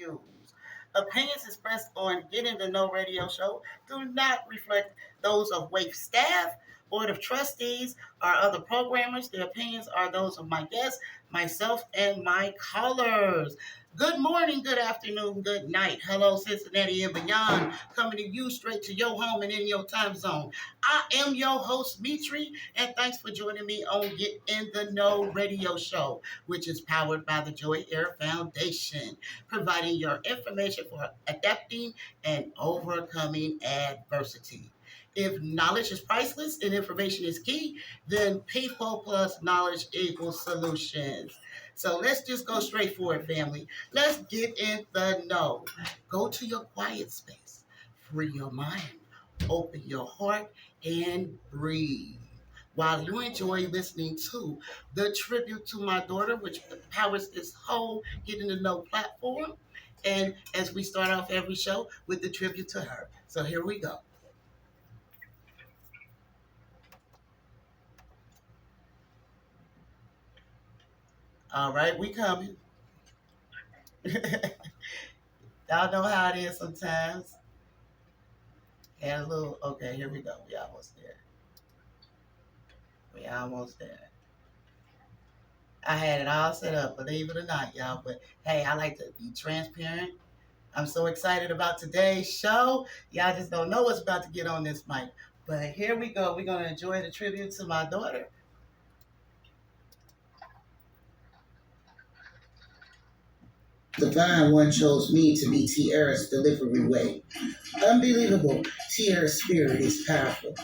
views. Opinions expressed on Getting to Know Radio Show do not reflect those of WAIF staff, Board of Trustees, or other programmers. The opinions are those of my guests, myself, and my callers. Good morning, good afternoon, good night. Hello, Cincinnati and beyond. Coming to you straight to your home and in your time zone. I am your host, Mitri, and thanks for joining me on Get in the Know Radio Show, which is powered by the Joy Air Foundation, providing your information for adapting and overcoming adversity. If knowledge is priceless and information is key, then people plus knowledge equals solutions. So let's just go straight for it, family. Let's get in the know. Go to your quiet space, free your mind, open your heart, and breathe. While you enjoy listening to the tribute to my daughter, which powers this whole Getting to Know platform, and as we start off every show with the tribute to her. So here we go. All right, we coming. Y'all know how it is sometimes. And a little, okay, here we go. We almost there. We almost there. I had it all set up, believe it or not, y'all. But hey, I like to be transparent. I'm so excited about today's show. Y'all just don't know what's about to get on this mic. But here we go. We're going to enjoy the tribute to my daughter. The Divine One chose me to be Tiara's delivery way. Unbelievable. Tiara's spirit is powerful.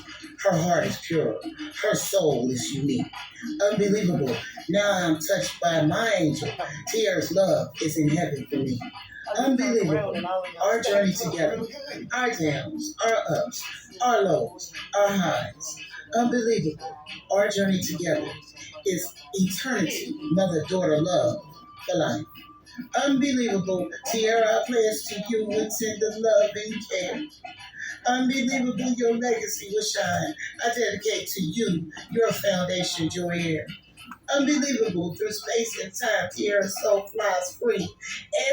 Her heart is pure. Her soul is unique. Unbelievable. Now I'm touched by my angel. Tiara's love is in heaven for me. Unbelievable. Our journey together. Our downs, our ups, our lows, our highs. Unbelievable. Our journey together is eternity. Mother-daughter love for life. Unbelievable. Tiara, I pledge to you with tender love and care. Unbelievable, your legacy will shine. I dedicate to you your foundation, Joy Air. Unbelievable, through space and time, Tiara's soul flies free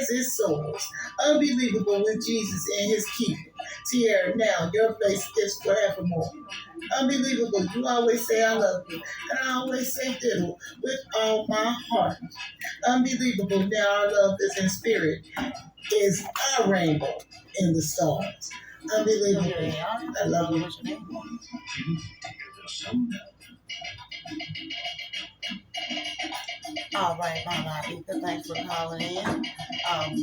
as it soars. Unbelievable with Jesus in his keeping. Tiara, now your place is forevermore. Unbelievable, you always say I love you, and I always say ditto with all my heart. Unbelievable, now our love is in spirit, is our rainbow in the stars. Unbelievable, I love you. All right, Mama Etha, thanks for calling in.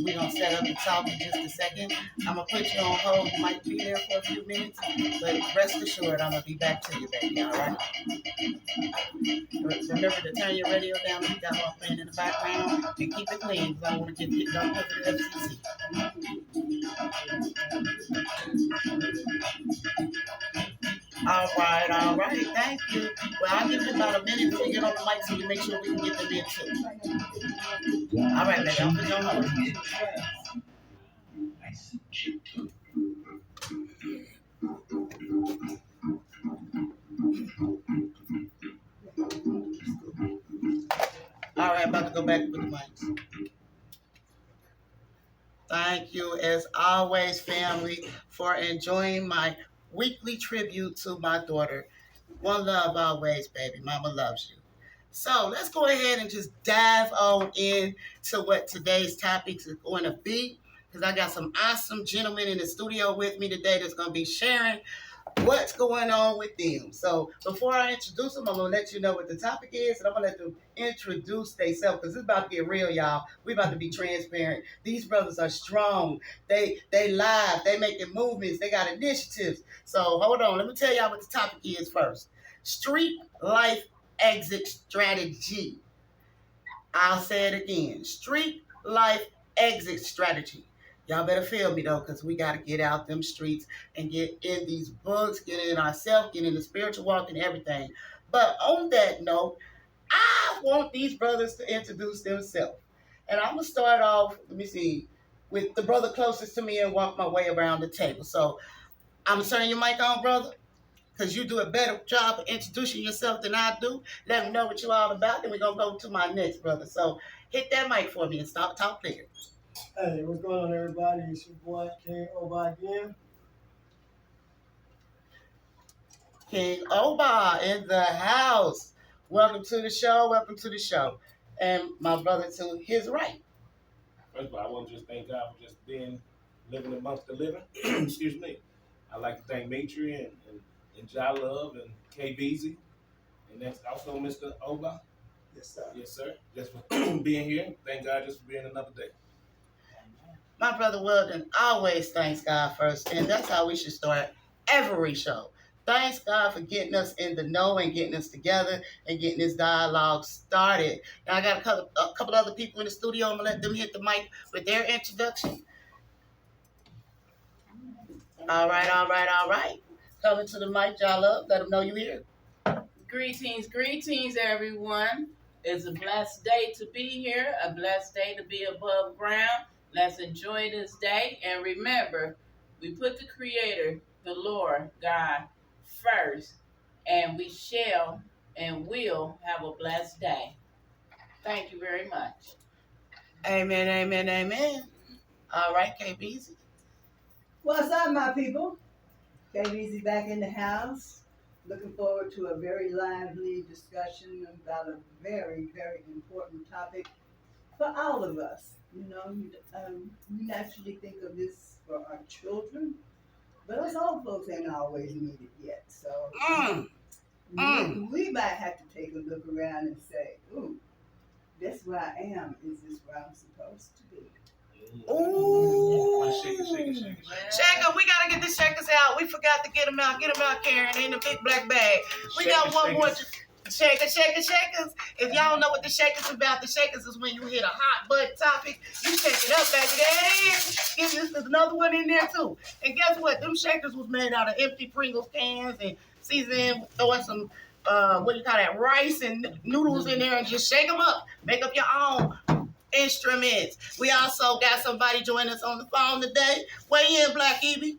We're going to set up the talk in just a second. I'm going to put you on hold. You might be there for a few minutes, but rest assured, I'm going to be back to you, baby, all right? Remember to turn your radio down if you got one playing in the background and keep it clean because I don't want to get picked up with the FCC. All right, thank you. Well, I'll give you about a minute before you get on the mic so you make sure we can get them in too. All right, baby, I'll put you on hold. All right, about to go back with the mics. Thank you, as always, family, for enjoying my weekly tribute to my daughter. One love always, baby. Mama loves you. So let's go ahead and just dive on in to what today's topics is going to be, because I got some awesome gentlemen in the studio with me today that's going to be sharing what's going on with them. So before I introduce them, I'm going to let you know what the topic is, and I'm going to let them introduce themselves, because it's about to get real, y'all. We about to be transparent. These brothers are strong. They live. They making movements. They got initiatives. So hold on. Let me tell y'all what the topic is first. Street life exit strategy. I'll say it again. Street life exit strategy. Y'all better feel me though, because we got to get out them streets and get in these books, get in ourselves, get in the spiritual walk and everything. But on that note, I want these brothers to introduce themselves. And I'm going to start off, let me see, with the brother closest to me and walk my way around the table. So I'm going to turn your mic on, brother, because you do a better job of introducing yourself than I do. Let them know what you're all about. Then we're going to go to my next brother. So hit that mic for me and talk clear. Hey, what's going on, everybody? It's your boy King Oba again. King Oba in the house. Welcome to the show. Welcome to the show. And my brother to his right. First of all, I want to just thank God for just being living amongst the living. Excuse me. I'd like to thank Matri and Jai Love and K Beezy. And that's also Mr. Oba. Yes, sir. Yes, sir. Just for being here. Thank God just for being another day. My brother Weldon always thanks God first, and that's how we should start every show. Thanks God for getting us in the know and getting us together and getting this dialogue started. Now I got a couple other people in the studio. I'm gonna let them hit the mic with their introduction. All right, all right, all right. Coming to the mic, y'all love. Let them know you here. Greetings, greetings, everyone. It's a blessed day to be here, a blessed day to be above ground. Let's enjoy this day. And remember, we put the Creator, the Lord God, first, and we shall and will have a blessed day. Thank you very much. Amen, amen, amen. All right, KBZ. What's up, my people? KBZ back in the house. Looking forward to a very lively discussion about a very, very important topic for all of us. You know, we naturally think of this for our children, but us old folks ain't always need it yet. So we might have to take a look around and say, ooh, that's where I am. Is this where I'm supposed to be? Ooh. Shake. Shaker, we gotta get the shakers out. We forgot to get them out. Get them out, Karen, in the big black bag. We got one more. Shakers. If y'all don't know what the shakers about, the shakers is when you hit a hot butt topic, you shake it up, baby. There it is. There's another one in there too. And guess what? Them shakers was made out of empty Pringles cans and seasoned, throwing some what do you call that, rice and noodles in there, and just shake them up. Make up your own instruments. We also got somebody joining us on the phone today. Weigh in, Black Evie.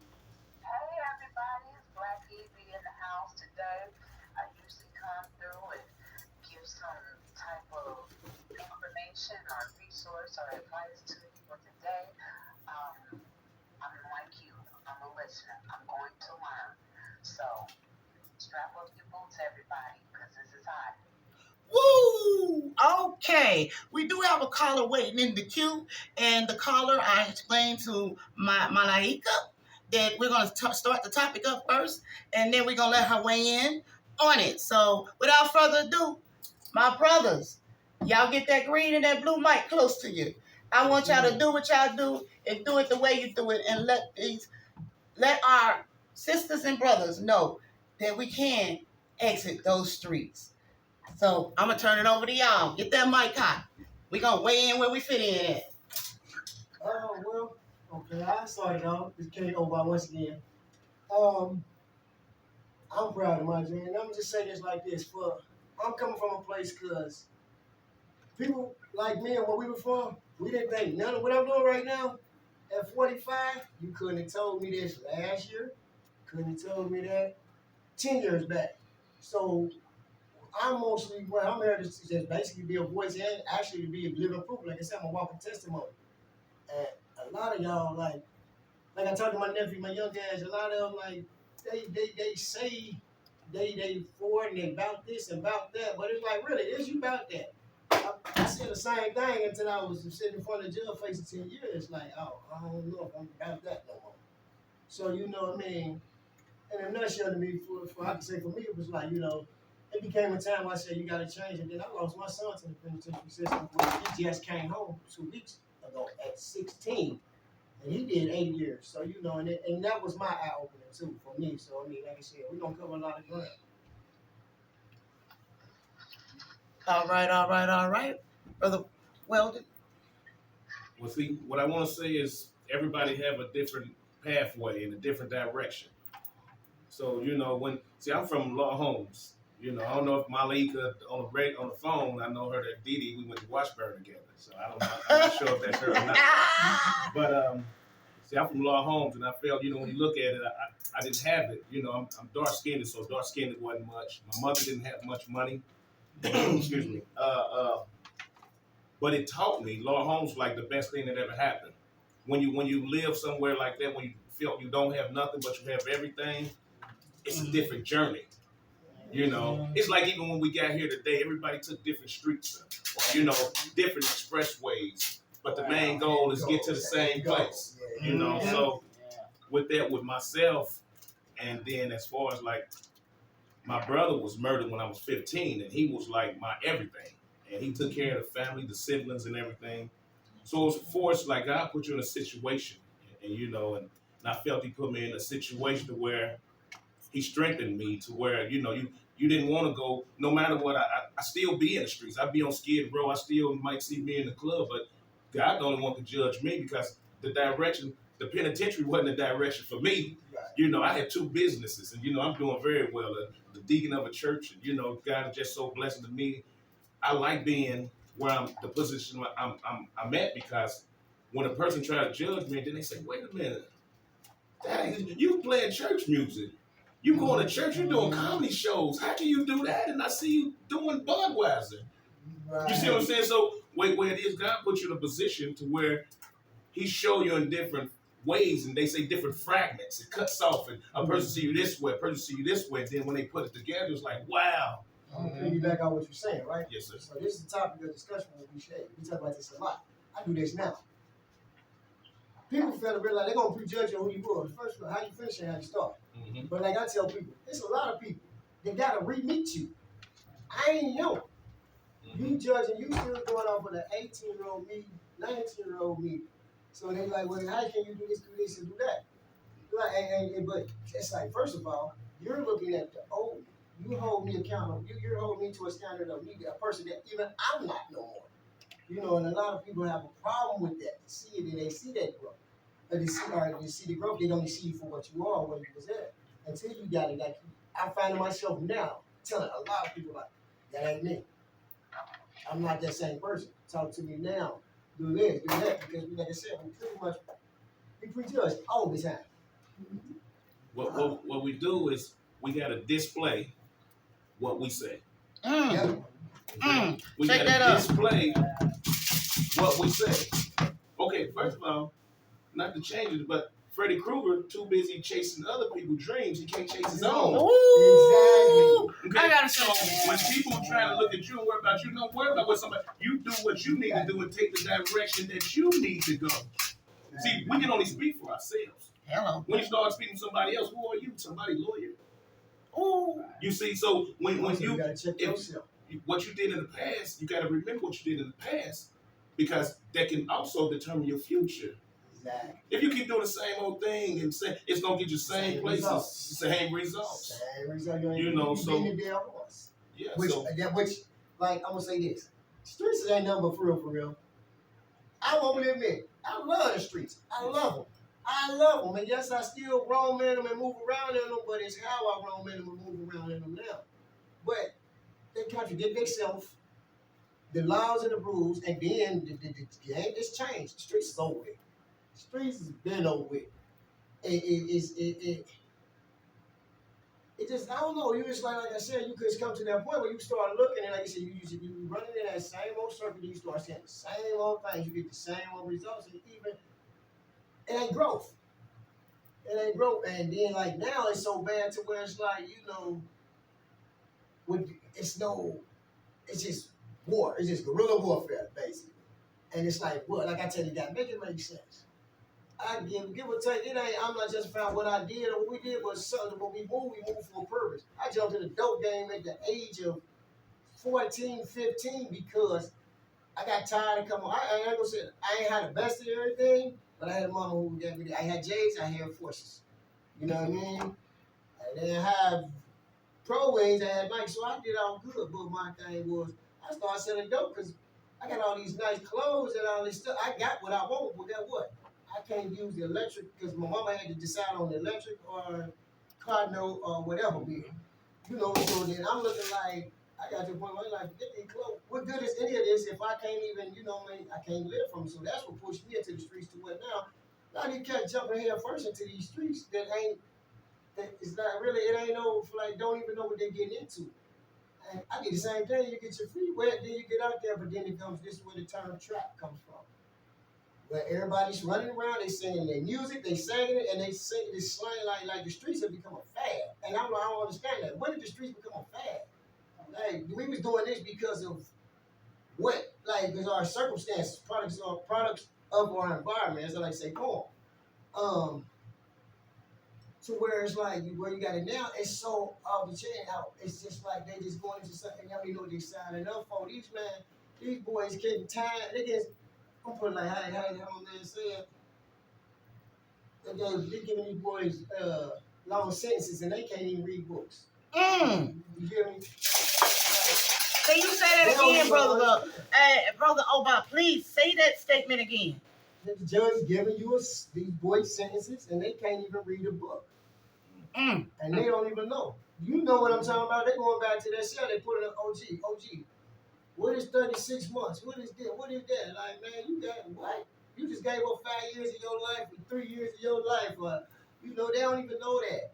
Hey everybody, it's Black Evie in the house today. I usually come through and give some type of information or resource or advice to you, but today I'm like you. I'm a listener. I'm going to learn. So strap up your boots, everybody, because this is hot. Woo! Okay. We do have a caller waiting in the queue. And the caller, I explained to my Malaika that we're going to start the topic up first. And then we're going to let her weigh in on it. So without further ado, my brothers, y'all get that green and that blue mic close to you. I want y'all to do what y'all do and do it the way you do it. And let our sisters and brothers know that we can exit those streets. So I'm gonna turn it over to y'all. Get that mic hot. We gonna weigh in where we fit in at. Well, okay, I started off. This King Oba once again. I'm proud of my dream. And I'm just saying this like this. I'm coming from a place because people like me and where we were from, we didn't think none of what I'm doing right now. At 45, you couldn't have told me this last year. Couldn't have told me that 10 years back. So I'm mostly, well, I'm here to just basically be a voice and actually to be a living proof. Like I said, I'm a walking testimony. And a lot of y'all, like I talked to my nephew, my young guys, a lot of them, like, they say they for and they about this and about that, but it's like, really, is you about that? I said the same thing until I was sitting in front of the judge facing 10 years. Like, oh, I don't know if I'm about that no more. So, you know what I mean? In a nutshell, to me, for I can say for me, it was like, you know, it became a time where I said, you got to change. And then I lost my son to the penitentiary system. He just came home 2 weeks ago at 16. And he did 8 years. So, you know, and that was my eye opener, too, for me. So, I mean, like I said, we're going to cover a lot of ground. All right. Brother Weldon. Well, see, what I want to say is everybody have a different pathway in a different direction. So, you know, I'm from Law Homes. You know, I don't know if Malika on the phone, I know her that Dee we went to Washburn together. So I'm not sure if that's her or not. But see, I'm from Law Homes, and I felt, you know, when you look at it, I didn't have it. You know, I'm dark skinned, so dark skinned it wasn't much. My mother didn't have much money. Excuse me. But But it taught me, Lord Holmes, like the best thing that ever happened. When you live somewhere like that, when you feel you don't have nothing but you have everything, it's a different journey. You know, it's like even when we got here today, everybody took different streets, or different expressways. But the main goal is get to the same place. You know, so with that, with myself, and then as far as like my brother was murdered when I was 15, and he was like my everything, and he took care of the family, the siblings, and everything. So it was forced, like God put you in a situation, and I felt He put me in a situation to where He strengthened me to where you didn't want to go. No matter what, I still be in the streets. I be on Skid Row. I still might see me in the club, but God don't want to judge me because the penitentiary wasn't the direction for me. I had two businesses, and I'm doing very well. The deacon of a church, and God is just so blessed to me. I like being where the position I'm at, because when a person try to judge me, then they say, "Wait a minute, Dad, you playing church music? You going to church? You doing comedy shows? How can you do that? And I see you doing Budweiser." You see what I'm saying? So where it is, God put you in a position to where He show you in different ways, and they say different fragments. It cuts off, and a person see you this way, a person see you this way. And then when they put it together, it's like, wow. I'm gonna piggyback on what you're saying, right? Yes, sir. So this is the topic of discussion when we share. We talk about this a lot. I do this now. People feel to realize they're gonna prejudge you on who you were. First of all, how you finish and how you start. Mm-hmm. But like I tell people, it's a lot of people that gotta re-meet you. I ain't know. You judging, you still going off with an 18-year-old me, 19-year-old me. So they like, well, how can you do this, and do that? Like, but it's like, first of all, you're looking at the old. You hold me accountable. You hold me to a standard of me, a person that even I'm not no more. And a lot of people have a problem with that. They see it and they see that growth. But they see the growth, they don't see you for what you are, where you was at. Until you got it, like I find myself now telling a lot of people like, that ain't me. I'm not that same person. Talk to me now. Do this, do that, because like I said, we pretty much prejudge all the time. What we do is we gotta display what we say. Yeah. We Check gotta that out. display what we say. Okay, first of all, not to change it, but Freddy Krueger too busy chasing other people's dreams. He can't chase his own. Ooh. Exactly. Okay? I gotta So say when people trying to look at you and worry about you, don't worry about what somebody. You do what you need to do and take the direction that you need to go. See, we can only speak for ourselves. Hello. When you start speaking to somebody else, who are you? Somebody lawyer. Ooh. You see, so when you gotta check yourself. what you did in the past, you got to remember what you did in the past, because that can also determine your future. Exactly. If you keep doing the same old thing and say it's gonna get you same places, results. same results. Same result. So being the damn horse. yeah. Which, So like, I'm gonna say this: streets ain't nothing but for real. I won't admit, I love the streets. I love them. And yes, I still roam in them and move around in them, but it's how I roam in them and move around in them now. But they contradict themselves, the laws and the rules, and then the game is changed. The streets is over with. The streets has been over with. It just, I don't know. You just like I said, you could come to that point where you start looking, and like I said, you running in that same old circle, you start seeing the same old things, you get the same old results, and even it ain't growth. It ain't growth, and then like now it's so bad to where it's like it's just war. It's just guerrilla warfare basically, and it's like what? Like I tell you, that make it make sense. I give or take, I'm not justifying what I did or what we did, but something when we moved for a purpose. I jumped in the dope game at the age of 14, 15 because I got tired of coming. I ain't gonna say I ain't had the best of everything, but I had a mama who gave me I had J's, I had forces. You know what I mean? I didn't have pro wings, I had Nike, so I did all good. But my thing was I started selling dope because I got all these nice clothes and all this stuff. I got what I want, but guess what? I can't use the electric because my mama had to decide on the electric or car note or whatever bill. So then I'm looking like I got to the point where I'm like, get these clothes. What good is any of this if I can't even, I can't live from it. So that's what pushed me into the streets to where now these cats jumping head first into these streets that it's not really, it ain't no, like, don't even know what they're getting into. And I did the same thing. You get your feet wet, then you get out there, but then it comes, this is where the term trap comes from. Where everybody's running around, they singing their music, they singing it, and they sing this slang like the streets have become a fad. And I don't understand that. When did the streets become a fad? Like, we was doing this because of what? Like, because our circumstances, products of our environment, as I like to say, go on. To where it's like, where you got it now, it's so off the chain out. It's just like they just going into something, y'all know what they signing up for. These boys getting tired. They just, I'm putting like, how my man said, they giving these boys long sentences and they can't even read books. You hear me? Can you say that again, brother? Brother Oba, please say that statement again. The judge giving you these boys sentences and they can't even read a book. And they don't even know. You know what I'm talking about. They're going back to that shit. They put it on OG. What is 36 months? What is this? What is that? Like, man, you got what? You just gave up 5 years of your life, 3 years of your life. They don't even know that.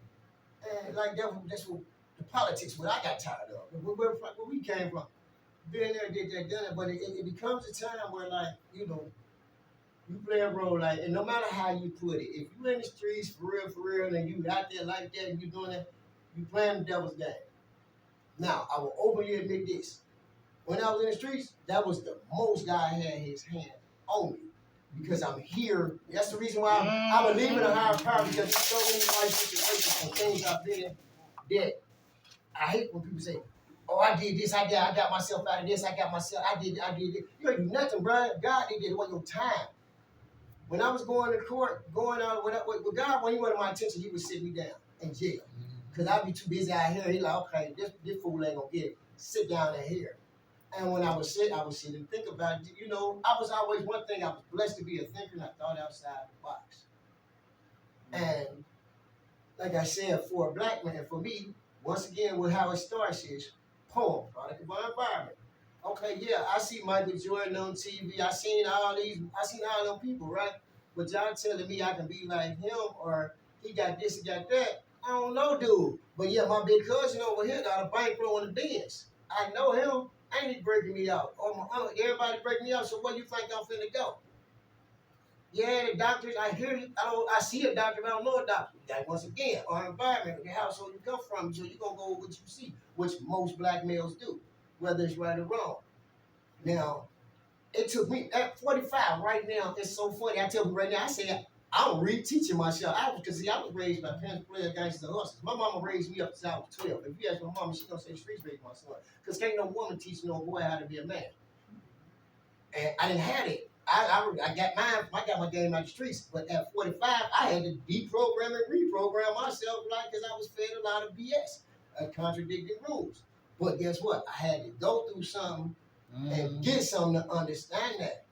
And like that's what the politics, what I got tired of. Where we came from. Being there, did that, done it. But it becomes a time where, like, you play a role, like, and no matter how you put it, if you in the streets for real, and you out there like that, and you doing that, you playing the devil's game. Now, I will openly admit this. When I was in the streets, that was the most God had his hand on me. Because I'm here. That's the reason why I believe in a higher power, because there's so many life situations and things I've been in that I hate when people say, oh, I did this, I got myself out of this, I did this. You ain't do nothing, bro. God did it. It wasn't your time. When I was going to court, going out with God, when he wanted my attention, he would sit me down in jail. Because I'd be too busy out here. He like, okay, this fool ain't going to get it. Sit down in here. And when I would sit and think about it. I was always one thing. I was blessed to be a thinker, and I thought outside the box. And like I said, for a black man, for me, once again, with how it starts is poem, product of our environment. Okay, yeah, I see Michael Jordan on TV. I seen all them people, right? But y'all telling me I can be like him, or he got this, he got that. I don't know, dude. But yeah, my big cousin over here got a bankroll in the Benz. I know him. Ain't he breaking me out? Everybody breaking me out. So where you think I'm finna go? Yeah, the doctors, I hear you. I see a doctor, but I don't know a doctor. That once again, our environment, the household you come from, so you're gonna go with what you see, which most black males do, whether it's right or wrong. Now, it took me at 45 right now. It's so funny. I tell you right now, I say I'm reteaching myself. I was raised by parents, players, gangsters, and hustlers. My mama raised me up since I was 12. If you ask my mama, she gonna say streets raised my son. Because can't no woman teach no boy how to be a man. And I didn't have it. I got my game out the streets. But at 45, I had to deprogram and reprogram myself, like, because I was fed a lot of BS, contradicting rules. But guess what? I had to go through something and get something to understand that.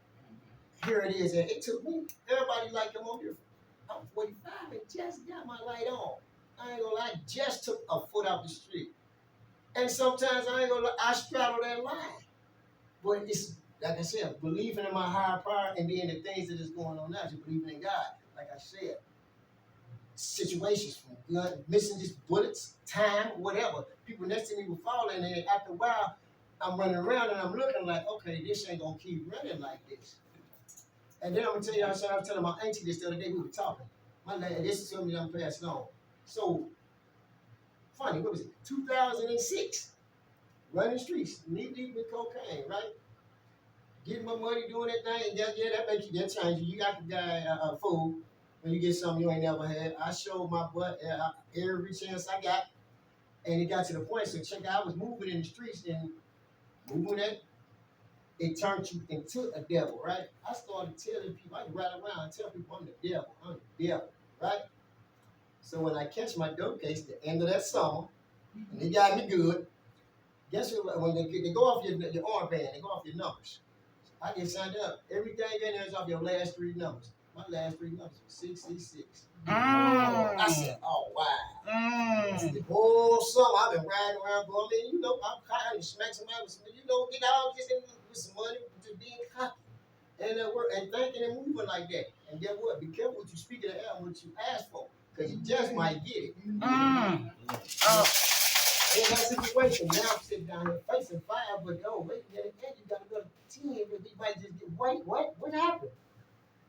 Here it is. And it took me, everybody like, come on here. I'm 45 and just got my light on. I ain't gonna lie, just took a foot out the street. And sometimes I ain't gonna lie, I straddle that line. But it's, like I said, believing in my higher power and then the things that is going on now, just believing in God. Like I said, situations from missing just bullets, time, whatever. People next to me were falling, and after a while, I'm running around and I'm looking like, okay, this ain't gonna keep running like this. And then I'm gonna tell you, I was telling my auntie this the other day, we were talking. This is something I'm passing on. So, funny, what was it? 2006, running streets, knee deep in cocaine, right? Getting my money, doing that thing, and that makes you, that change you. You got the guy fool when you get something you ain't never had. I showed my butt every chance I got, and it got to the point. So check out, I was moving in the streets and moving that. It turned you into a devil, right? I started telling people, I can ride around and tell people I'm the devil, right? So when I catch my dope case, the end of that summer, and they got me good, guess what? When they go off your armband, they go off your numbers. I get signed up. Everything in there is off your last three numbers. My last three numbers were 666. I said, oh, wow. The whole summer, I've been riding around going, I'm high and smack somebody with some, get out just with some money, just being cocky. And thinking and moving like that. And guess what? Be careful what you speak in the air and what you ask for, because you just might get it. in that situation, now I'm sitting down here facing 5, but oh, wait a minute, then you gotta go to 10, but we might just get, wait, what happened?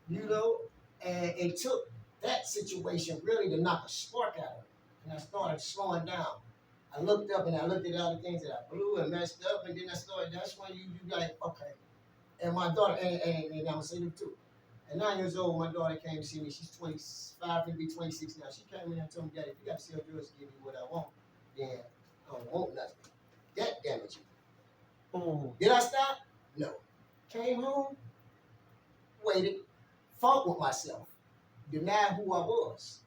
You know, and it took that situation really to knock a spark out of it. And I started slowing down. I looked up and I looked at all the things that I blew and messed up, and then I started, that's when you like, okay. And my daughter, and I'm gonna say them too. At 9 years old, my daughter came to see me. She's 25, gonna be 26 now. She came in and told me, Daddy, if you got to sell drugs to give me what I want, then I don't want nothing. That damaged me. Oh. Did I stop? No. Came home, waited, fought with myself, denied who I was.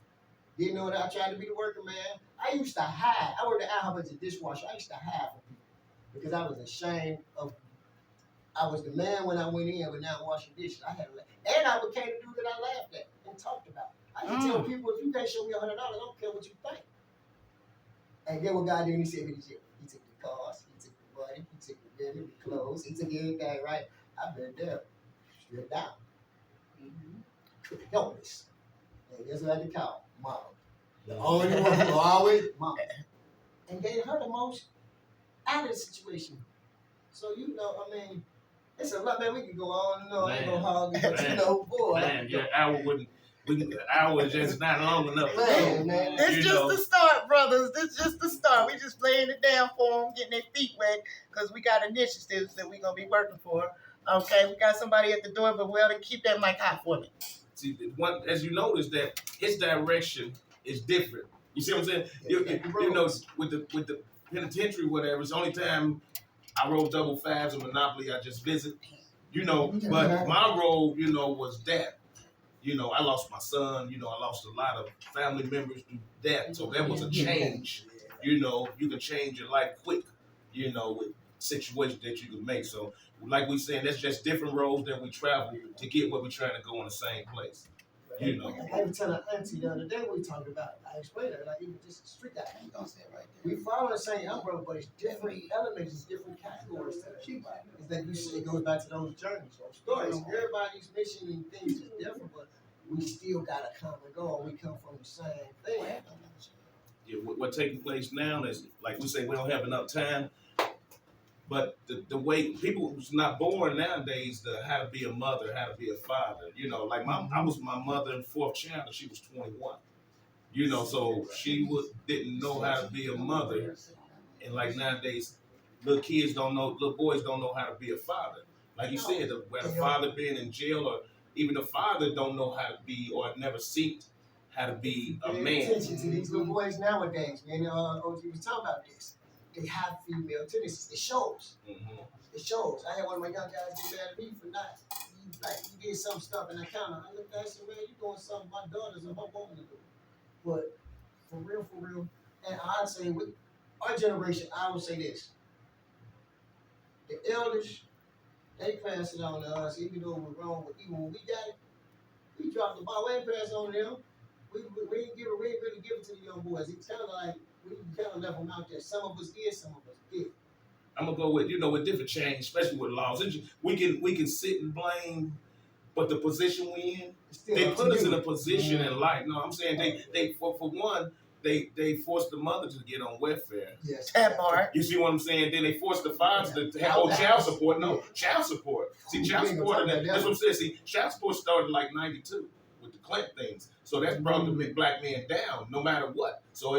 Didn't know that I tried to be the working man. I used to hide. I worked at IHOP as a dishwasher. I used to hide from people because I was ashamed of. I was the man when I went in, but now I'm washing dishes. I had to laugh. And I became the dude that I laughed at and talked about. I can tell people, if you can't show me $100, I don't care what you think. And then what God did, he sent me to jail. He took the cars, he took the money, he took the women, the clothes, he took everything, right? I've been there, stripped down. Helpless. And guess what I had to call? Mama. The only one who always, mama. And gave her the most out of the situation. So, you know, I mean, it's a lot, man. We can go on and on. I ain't gonna hog it, but you know, boy. Man, your hour wouldn't. An hour is just not long enough. Man. It's just the start, brothers. This just the start. We just laying it down for them, getting their feet wet, because we got initiatives that we're going to be working for. Okay, we got somebody at the door, but we'll keep that mic hot for me. See, as you notice that his direction is different. You see what I'm saying? You know, with the penitentiary, whatever, it's the only time I roll double fives and Monopoly, I just visit. You know, but my role, you know, was that. You know, I lost my son. You know, I lost a lot of family members through that. So that was a change. You know, you can change your life quick, you know, with situations that you can make. So, like we saying, that's just different roads that we travel to get where we're trying to go in the same place. You know. I was telling Auntie the other day we talked about it. I explained it, like even just street guy. We follow the same umbrella, but it's different elements, it's different categories to it. It's that you see, it goes back to those journeys, those stories. Everybody's mission and things is different, but we still got a common goal. We come from the same thing. Yeah, what's taking place now is, like we say, we don't have enough time. But the way people who's not born nowadays, how to be a mother, how to be a father, you know, like I was my mother in 4th child and she was 21. You know, so she didn't know how to be a mother. And like nowadays, little boys don't know how to be a father. Like you said, whether the father being in jail or even the father don't know how to be or never seeked how to be a man. Pay attention to these little boys nowadays, man. OG was talking about this. They have female tendencies. It shows. Mm-hmm. It shows. I had one of my young guys get mad at me for not. He did some stuff in the counter. I looked at him and said, man, you doing something my daughters and her woman to do. But for real, and I'd say with our generation, I would say this. The elders, they pass it on to us, even though we're wrong, even when we got it, we dropped the ball. We ain't pass it on to them. We ain't really give it to the young boys. It's kind of like we kind of left them out there. Some of us did, some of us did. I'm gonna go with with different change, especially with laws. We can sit and blame, but the position we in, they put us in a position in life. No, I'm saying they for one, they forced the mother to get on welfare. Yes. That part. You see what I'm saying? Then they forced the fathers to have child support. No, child support. See, child support. That's what I'm saying. See, child support started like '92 with the Clinton things. So that's brought the black men down, no matter what. So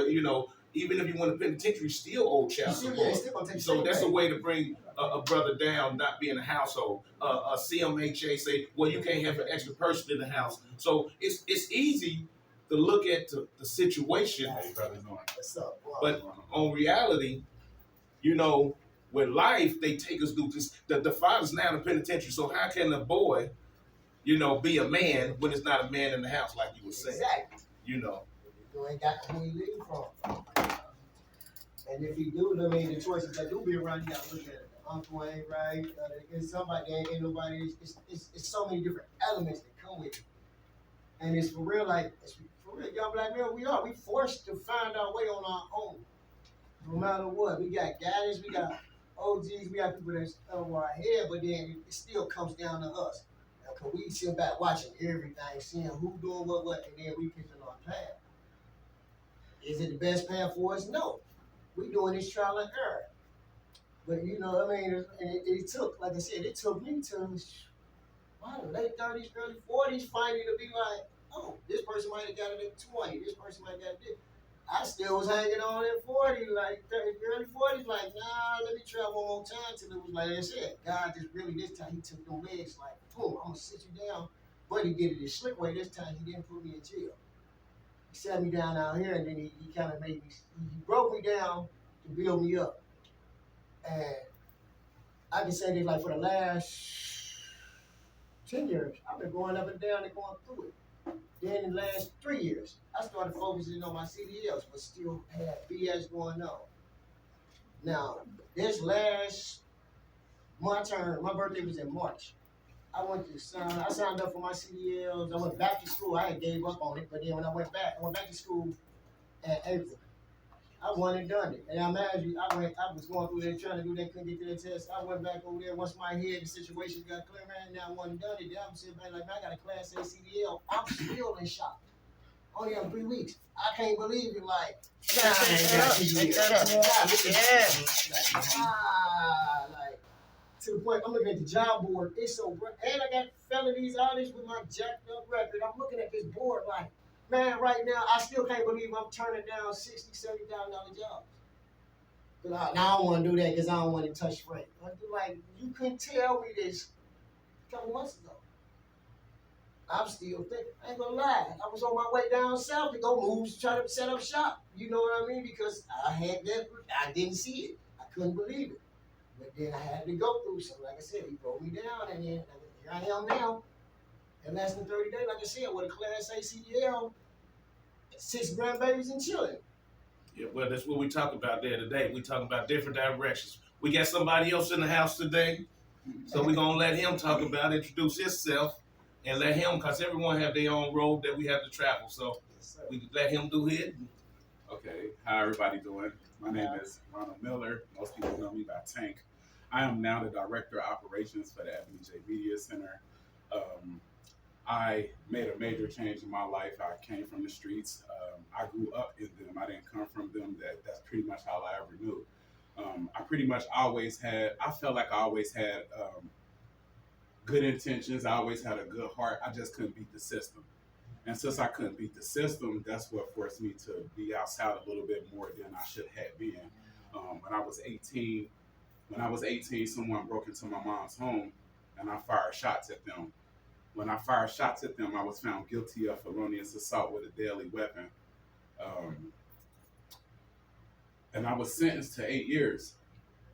even if you went to penitentiary, still owe child support. So that's a way to bring a brother down, not be in the household. A CMHA say, well, you can't have an extra person in the house. So it's easy to look at the situation, but on reality, with life, they take us through this. The father's now in the penitentiary, so how can a boy, be a man when it's not a man in the house, like you were saying? Exactly. You ain't got who he live from. And if he do, I mean, the choices that do be around, you gotta look at it. The uncle ain't right. It's somebody, ain't nobody. It's so many different elements that come with it. And it's for real, young black men, we forced to find our way on our own. No matter what. We got guidance, we got OGs, we got people that's over our head, but then it still comes down to us. Because we sit back watching everything, seeing who doing what, and then we picking our path. Is it the best path for us? No. we doing this trial and error. But you know, I mean, it took, like I said, it took me to my late 30s, early 40s finally to be like, oh, this person might have got it at 20, this person might have got it. I still was hanging on at 40, like 30, early 40s, like, nah, let me try one more time till it was like I said. God just really, this time he took them legs like, boom, I'm gonna sit you down. But he did it the slick way. This time he didn't put me in jail. He sat me down out here and then he kind of made me, he broke me down to build me up. And I can say this like for the last 10 years, I've been going up and down and going through it. Then in the last 3 years, I started focusing on my CDLs, but still had BS going on. Now, this last, my birthday was in March. I signed up for my CDLs. I went back to school. I had gave up on it, but then when I went back to school in April. I went and done it. And I imagine I was going through there trying to do that, couldn't get to that test. I went back over there once my head, the situation got clear, man. Now I went and done it. Then I'm sitting back like, man, I got a Class A CDL. I'm still in shock. Only on 3 weeks. I can't believe it. Like, Nah, like, to the point, I'm looking at the job board. It's so bright. And I got felonies, all this with my jacked up record. I'm looking at this board like, man, right now, I still can't believe I'm turning down $60,000, $70,000 jobs. Now, I don't want to do that because I don't want to touch Frank. Like, you couldn't tell me this a couple months ago. I'm still thinking, I ain't gonna lie. I was on my way down south to go move to try to set up shop. You know what I mean? Because I didn't see it. I couldn't believe it. But then I had to go through something. Like I said, he broke me down, and then here I am now. In less than 30 days, like I said, with a Class A CDL, 6 grandbabies and children. Yeah, well, that's what we talk about there today. We talking about different directions. We got somebody else in the house today, so we're gonna let him talk about, introduce himself, and let him, cause everyone have their own road that we have to travel. So we let him do it. Okay, how everybody doing? My name is Ronald Miller. Most people know me by Tank. I am now the Director of Operations for the Ebony J Media Center. I made a major change in my life. I came from the streets. I grew up in them. I didn't come from them. That's pretty much all I ever knew. I felt like I always had good intentions. I always had a good heart. I just couldn't beat the system. And since I couldn't beat the system, that's what forced me to be outside a little bit more than I should have been. When I was 18, someone broke into my mom's home and I fired shots at them. When I fired shots at them, I was found guilty of felonious assault with a deadly weapon. And I was sentenced to 8 years.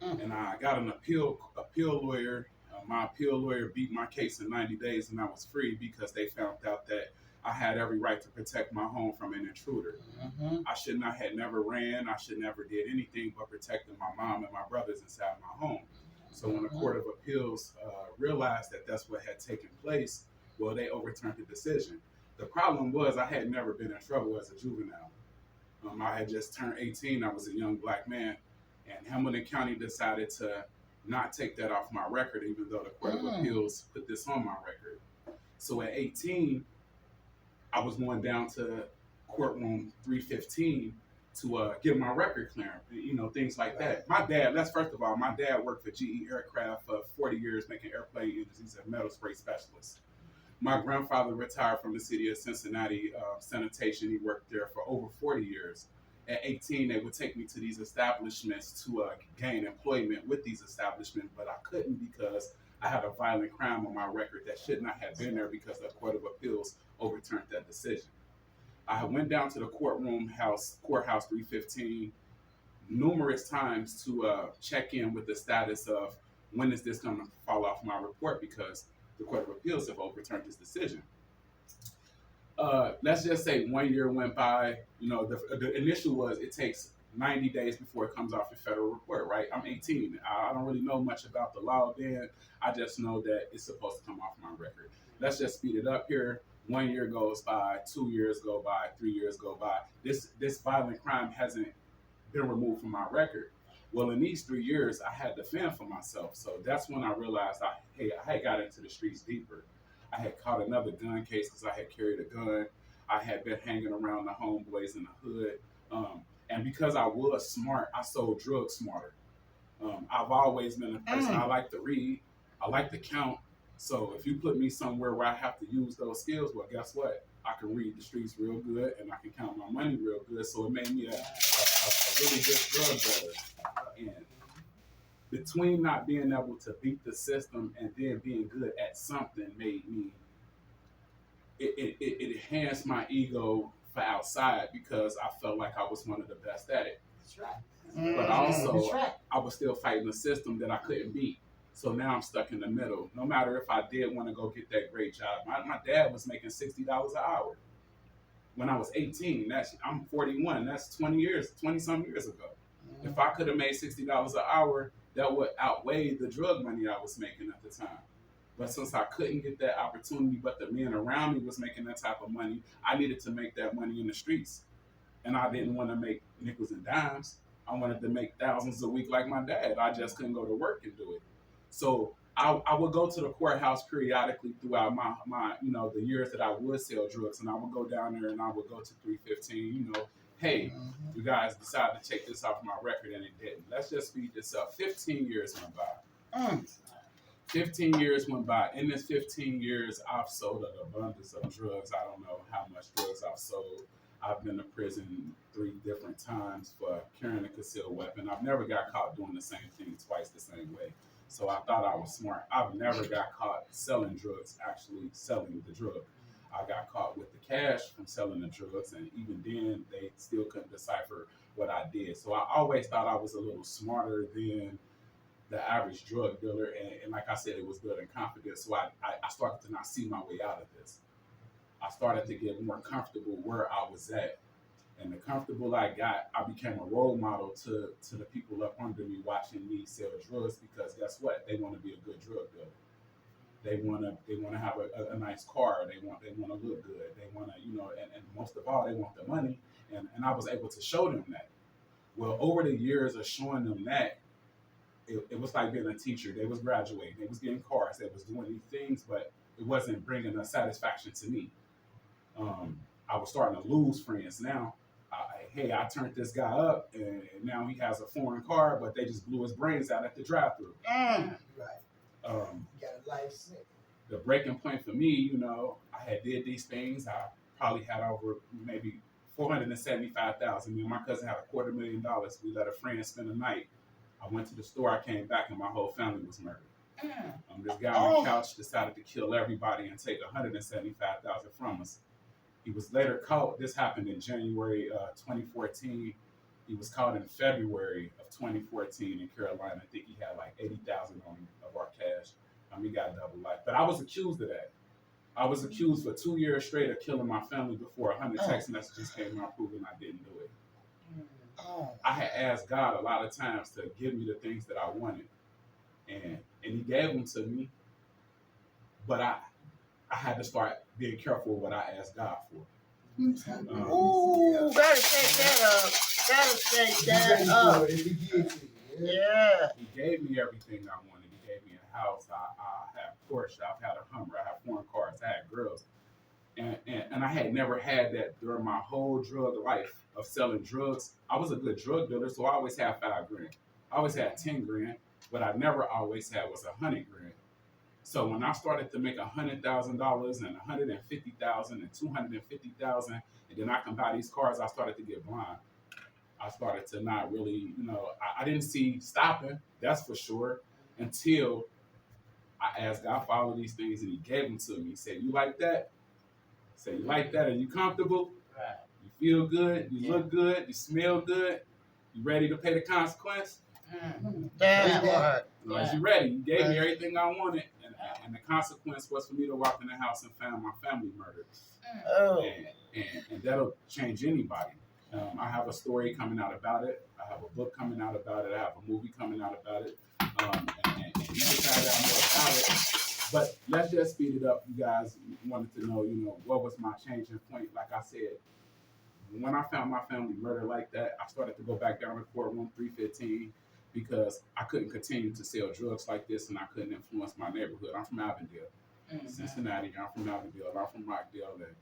And I got an appeal lawyer. My appeal lawyer beat my case in 90 days and I was free because they found out that I had every right to protect my home from an intruder. I should not have never ran. I should never did anything but protecting my mom and my brothers inside my home. So when the Court of Appeals realized that that's what had taken place, well, they overturned the decision. The problem was I had never been in trouble as a juvenile. I had just turned 18. I was a young black man. And Hamilton County decided to not take that off my record, even though the Court of Appeals put this on my record. So at 18, I was going down to courtroom 315 to get my record clearance, things like that. My dad worked for GE Aircraft for 40 years making airplane engines. He's a metal spray specialist. My grandfather retired from the city of Cincinnati sanitation. He worked there for over 40 years. At 18, they would take me to these establishments to gain employment with these establishments, but I couldn't because I had a violent crime on my record that should not have been there because the Court of Appeals overturned that decision. I went down to the courthouse 315 numerous times to check in with the status of when is this going to fall off my report because the Court of Appeals have overturned this decision. Let's just say 1 year went by. The initial was it takes 90 days before it comes off your federal report, right? I'm 18. I don't really know much about the law then. I just know that it's supposed to come off my record. Let's just speed it up here. 1 year goes by, 2 years go by, 3 years go by. This violent crime hasn't been removed from my record. Well, in these 3 years, I had to fend for myself. So that's when I realized I had got into the streets deeper. I had caught another gun case because I had carried a gun. I had been hanging around the homeboys in the hood. And because I was smart, I sold drugs smarter. I've always been a person, I like to read, I like to count. So if you put me somewhere where I have to use those skills, well, guess what? I can read the streets real good and I can count my money real good. So it made me a really good drug dealer. And between not being able to beat the system and then being good at something made me, it enhanced my ego for outside because I felt like I was one of the best at it. That's right. But That's also, right. I was still fighting a system that I couldn't beat. So now I'm stuck in the middle. No matter if I did want to go get that great job, my dad was making $60 an hour when I was 18. I'm 41. That's 20 some years ago. If I could have made $60 an hour, that would outweigh the drug money I was making at the time. But since I couldn't get that opportunity, but the men around me was making that type of money, I needed to make that money in the streets. And I didn't want to make nickels and dimes. I wanted to make thousands a week like my dad. I just couldn't go to work and do it. So I would go to the courthouse periodically throughout my the years that I would sell drugs, and I would go down there and I would go to 315, hey, you guys decided to take this off my record and it didn't. Let's just speed this up. 15 years went by. 15 years went by. In this 15 years, I've sold an abundance of drugs. I don't know how much drugs I've sold. I've been to prison 3 different times for carrying a concealed weapon. I've never got caught doing the same thing twice the same way. So I thought I was smart. I've never got caught selling drugs, actually selling the drug. I got caught with the cash from selling the drugs, and even then, they still couldn't decipher what I did. So I always thought I was a little smarter than the average drug dealer, and like I said, it was building confidence. So I started to not see my way out of this. I started to get more comfortable where I was at. And the comfortable I got, I became a role model to the people up under me watching me sell drugs, because guess what? They want to be a good drug dealer. They want to have a nice car. They want to look good. They want to, and most of all, they want the money. And I was able to show them that. Well, over the years of showing them that, it was like being a teacher. They was graduating. They was getting cars. They was doing these things, but it wasn't bringing a satisfaction to me. I was starting to lose friends now. Hey, I turned this guy up, and now he has a foreign car, but they just blew his brains out at the drive-thru. Right. Um, You got a life sick. the breaking point for me, I had did these things. I probably had over maybe $475,000. Me and my cousin had $250,000. We let a friend spend the night. I went to the store. I came back, and my whole family was murdered. This guy on the couch decided to kill everybody and take $175,000 from us. He was later caught. This happened in January 2014. He was caught in February of 2014 in Carolina. I think he had like $80,000 on him of our cash. He got double life. But I was accused of that. I was accused for 2 years straight of killing my family before 100 text messages came out proving I didn't do it. I had asked God a lot of times to give me the things that I wanted, and He gave them to me. But I had to start being careful what I asked God for. Ooh, gotta take that up. Gotta take that up. Yeah. He gave me everything I wanted. He gave me a house. I had Porsche. I've had a Hummer. I had foreign cars. I had girls. And I had never had that during my whole drug life of selling drugs. I was a good drug dealer, so I always had $5 grand. I always had 10 grand. What I never always had was 100 grand. So when I started to make $100,000 and $150,000 and $250,000, and then I can buy these cars, I started to get blind. I started to not really, I didn't see stopping, that's for sure, until I asked God for all of these things, and He gave them to me. He said, "You like that?" I said, "You like that? Are you comfortable? Right. You feel good? You look good? You smell good? You ready to pay the consequence?" That part. As you ready, you gave me everything I wanted, and the consequence was for me to walk in the house and find my family murdered. Oh. And that'll change anybody. I have a story coming out about it. I have a book coming out about it. I have a movie coming out about it. And you can find out more about it. But let's just speed it up. You guys wanted to know, what was my changing point? Like I said, when I found my family murdered like that, I started to go back down to courtroom 315 because I couldn't continue to sell drugs like this, and I couldn't influence my neighborhood. I'm from Avondale, Cincinnati. I'm from Avondale. I'm from Rockdale. And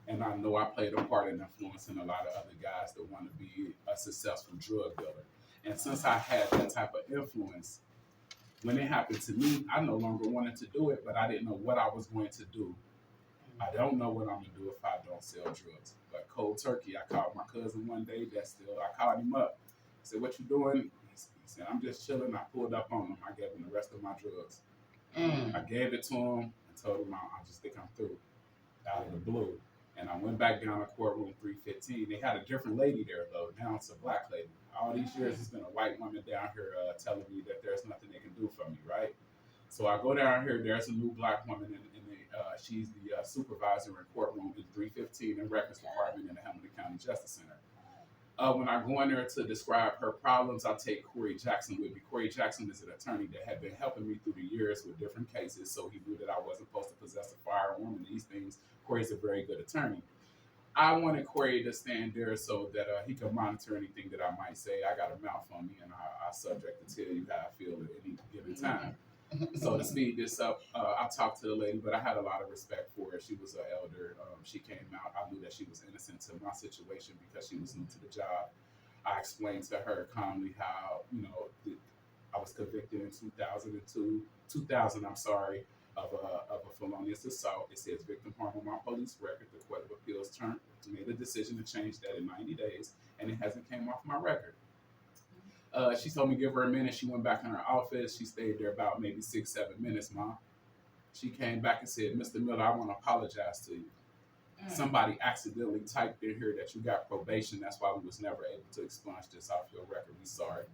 And I know I played a part in influencing a lot of other guys that want to be a successful drug dealer. And since I had that type of influence, when it happened to me, I no longer wanted to do it, but I didn't know what I was going to do. I don't know what I'm gonna do if I don't sell drugs. But cold turkey, I called my cousin one day. I called him up. I said, "What you doing?" He said, "I'm just chilling." I pulled up on him. I gave him the rest of my drugs. I gave it to him and told him I just think I'm through, out of the blue. And I went back down to courtroom 315. They had a different lady there though. Now it's a black lady. All these years, it's been a white woman down here telling me that there's nothing they can do for me, right? So I go down here. There's a new black woman she's the supervisor in courtroom in 315 in records department in the Hamilton County Justice Center. When I go in there to describe her problems, I take Corey Jackson with me. Corey Jackson is an attorney that had been helping me through the years with different cases, so he knew that I wasn't supposed to possess a firearm and these things. Corey's a very good attorney. I wanted Corey to stand there so that he could monitor anything that I might say. I got a mouth on me, and I subject to tell you how I feel at any given time. So to speed this up, I talked to the lady, but I had a lot of respect for her. She was an elder. She came out. I knew that she was innocent to my situation because she was new to the job. I explained to her calmly how, I was convicted in 2000, I'm sorry, of a felonious assault. It says victim harm on my police record. The Court of Appeals made a decision to change that in 90 days, and it hasn't came off my record. She told me give her a minute. She went back in her office. She stayed there about maybe 6-7 minutes, Mom. She came back and said, "Mr. Miller, I want to apologize to you. Somebody accidentally typed in here that you got probation. That's why we was never able to expunge this off your record. We sorry."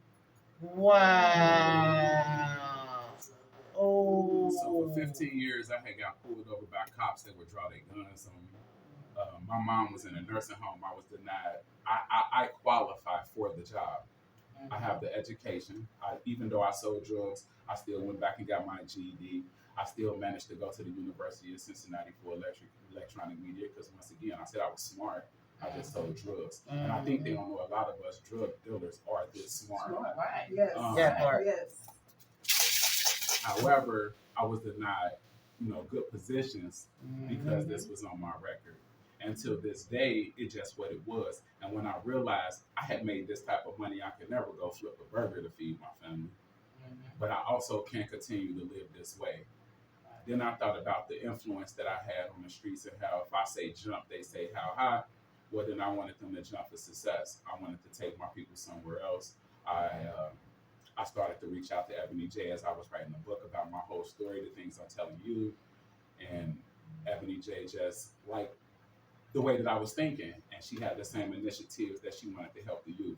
Wow. Oh. So for 15 years, I had got pulled over by cops that would draw their guns on me. My mom was in a nursing home. I was denied. I qualify for the job. I have the education. Even though I sold drugs, I still went back and got my GED. I still managed to go to the University of Cincinnati for electronic media because, once again, I said I was smart. I just sold drugs. And I think they don't know a lot of us drug dealers are this smart. Right. Yes. That part. Yes. However, I was denied, good positions because this was on my record. Until this day, it's just what it was. And when I realized I had made this type of money, I could never go flip a burger to feed my family. But I also can't continue to live this way. Then I thought about the influence that I had on the streets and how if I say jump, they say how high. Well, then I wanted them to jump for success. I wanted to take my people somewhere else. I started to reach out to Ebony J as I was writing a book about my whole story, the things I'm telling you. And Ebony J just like the way that I was thinking, and she had the same initiatives that she wanted to help the youth.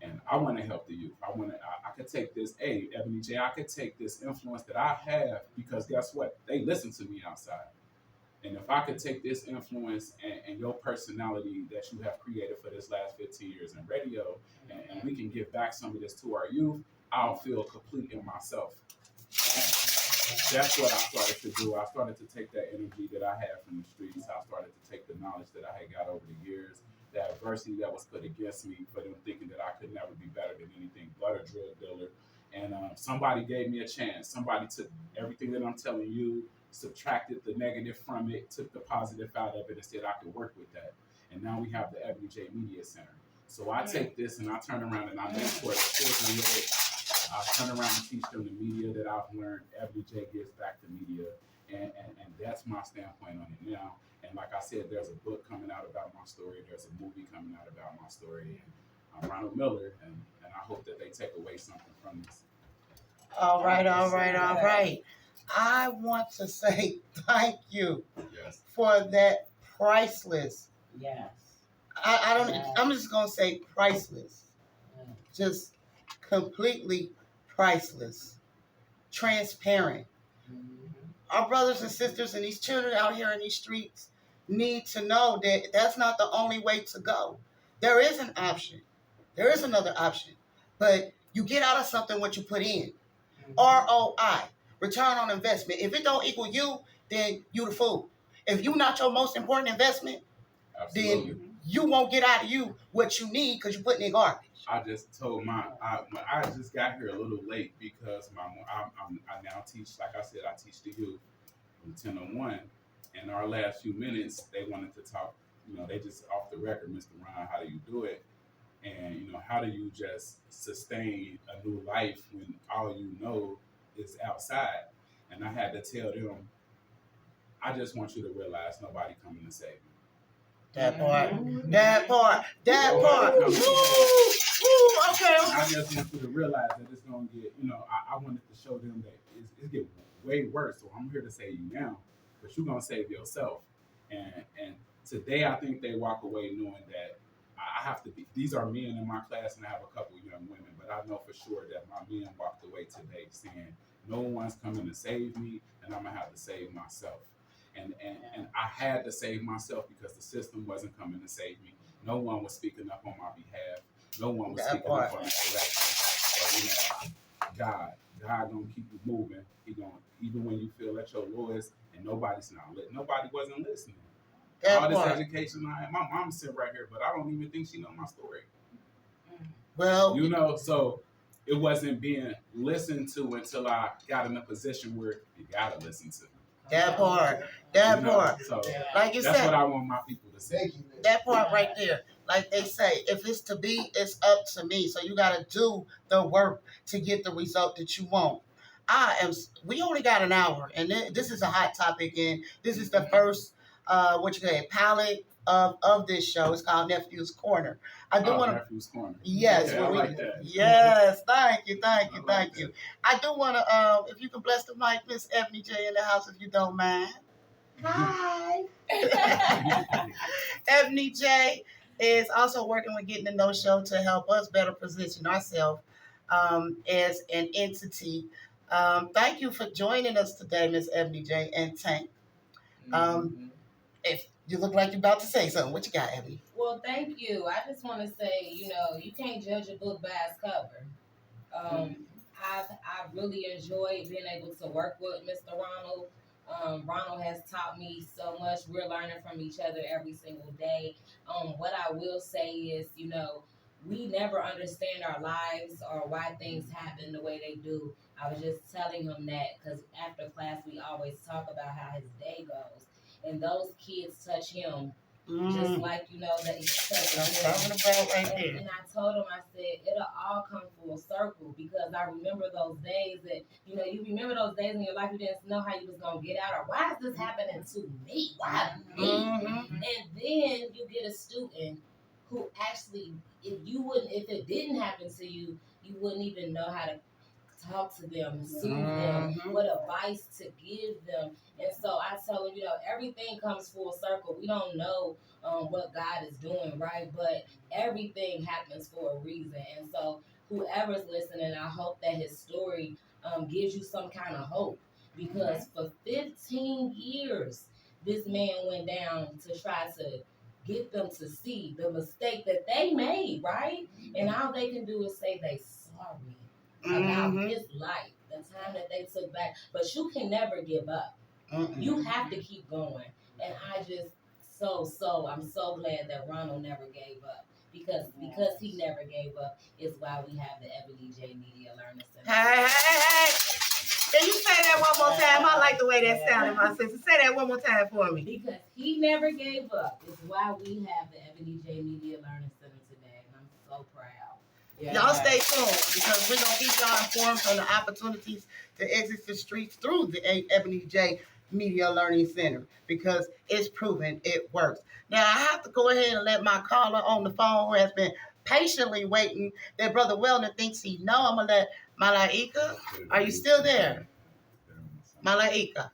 And I want to help the youth. I could take this, Ebony J, I could take this influence that I have because guess what? They listen to me outside. And if I could take this influence and your personality that you have created for this last 15 years in radio, and we can give back some of this to our youth, I'll feel complete in myself. That's what I started to do. I started to take that energy that I had from the streets. I started to take the knowledge that I had got over the years, that adversity that was put against me for them thinking that I could never be better than anything but a drug dealer. And somebody gave me a chance. Somebody took everything that I'm telling you, subtracted the negative from it, took the positive out of it, and said I could work with that. And now we have the Ebony J Media Center. So I take this and I turn around and I mentor the children with it. I turn around and teach them the media that I've learned. Ebony J gives back to media. And that's my standpoint on it now. And like I said, there's a book coming out about my story. There's a movie coming out about my story. And I'm Ronald Miller, and I hope that they take away something from this. All right. I want to say thank you for that priceless. Yes. I don't. I'm just gonna say priceless. Just completely priceless, transparent. Our brothers and sisters and these children out here in these streets need to know that that's not the only way to go. There is an option. There is another option. But you get out of something what you put in. ROI, return on investment. If it don't equal you, then you the fool. If you not your most important investment, then you won't get out of you what you need because you're putting in garbage. I just told I just got here a little late because I now teach, like I said, I teach the youth from 10 on 1. In our last few minutes, they wanted to talk. They just off the record, Mr. Ron, how do you do it? And how do you just sustain a new life when all you know is outside? And I had to tell them, I just want you to realize nobody coming to save you. That part. That part. That part. Woo! Woo! Okay. I just want you to realize that it's gonna get. I wanted to show them that it's getting way worse. So I'm here to save you now, but you're gonna save yourself. And today, I think they walk away knowing that I have to be. These are men in my class, and I have a couple young women, but I know for sure that my men walked away today saying, "No one's coming to save me, and I'm gonna have to save myself." And I had to save myself because the system wasn't coming to save me. No one was speaking up on my behalf. No one was speaking up on the correction. But God gonna keep you moving. He gonna, even when you feel at your lowest and nobody wasn't listening. All this education I had, my mom's sitting right here, but I don't even think she know my story. Well, so it wasn't being listened to until I got in a position where you gotta listen to. That part. That part. So like you that's said, what I want my people to say. that part right there. Like they say, if it's to be, it's up to me. So you got to do the work to get the result that you want. We only got an hour, and this is a hot topic, and this is the first, palette of this show. It's called Nephew's Corner. I do want to. Nephew's Corner. Yes, I like that. Yes, thank you. I do want to, if you can bless the mic, Miss Ebony J in the house, if you don't mind. Hi. Ebony J is also working with Getting to Know Show to help us better position ourselves as an entity. Thank you for joining us today, Miss Ebony J and Tank. If you look like you're about to say something, what you got, Ebony? Well, thank you. I just want to say, you can't judge a book by its cover. I've really enjoyed being able to work with Mr. Ronald. Ronald has taught me so much. We're learning from each other every single day. What I will say is, we never understand our lives or why things happen the way they do. I was just telling him that because after class, we always talk about how his day goes. And those kids touch him just like, that he touched him. And I told him, I said, it'll all come full circle because I remember those days that, you remember those days in your life you didn't know how you was going to get out or why is this happening to me? Why me? And then you get a student who actually, if it didn't happen to you, you wouldn't even know how to talk to them, soothe them, what advice to give them. And so I tell them, everything comes full circle. We don't know what God is doing, right? But everything happens for a reason. And so whoever's listening, I hope that his story gives you some kind of hope. Because for 15 years, this man went down to try to get them to see the mistake that they made, right? And all they can do is say they sorry about his life, the time that they took back. But you can never give up. You have to keep going. And I just I'm so glad that Ronald never gave up. Because he never gave up is why we have the Ebony J Media Learning Center. Hey. Can you say that one more time? I like the way that sounded, my sister. Say that one more time for me. Because he never gave up is why we have the Ebony J Media Learning Center today. And I'm so proud. Yeah. Y'all stay tuned because we're going to keep y'all informed on the opportunities to exit the streets through the Ebony J Media Learning Center because it's proven it works. Now, I have to go ahead and let my caller on the phone who has been patiently waiting that Brother Wellner thinks he know. I'm going to let Malaika. Are you still there? Malaika.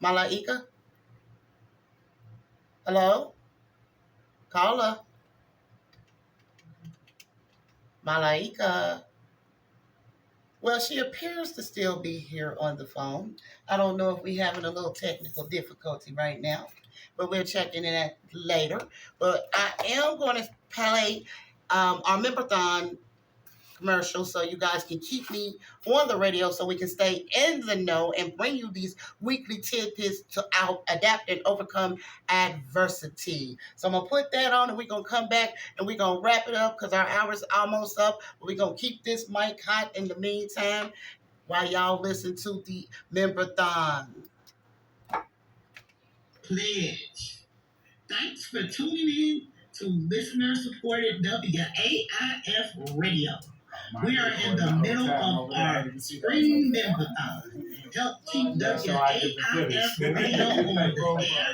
Malaika? Hello? Caller? Malaika. Well, she appears to still be here on the phone. I don't know if we're having a little technical difficulty right now, but we're checking it out later. But I am going to play our Memberthon commercial so you guys can keep me on the radio so we can stay in the know and bring you these weekly tidbits to adapt and overcome adversity. So I'm going to put that on and we're going to come back and we're going to wrap it up because our hour's almost up. But we're going to keep this mic hot in the meantime. while y'all listen to the member-thon. Pledge. Thanks for tuning in to listener-supported WAIF Radio. We are in the middle of our spring member-thon. Help keep WAIF Radio on the air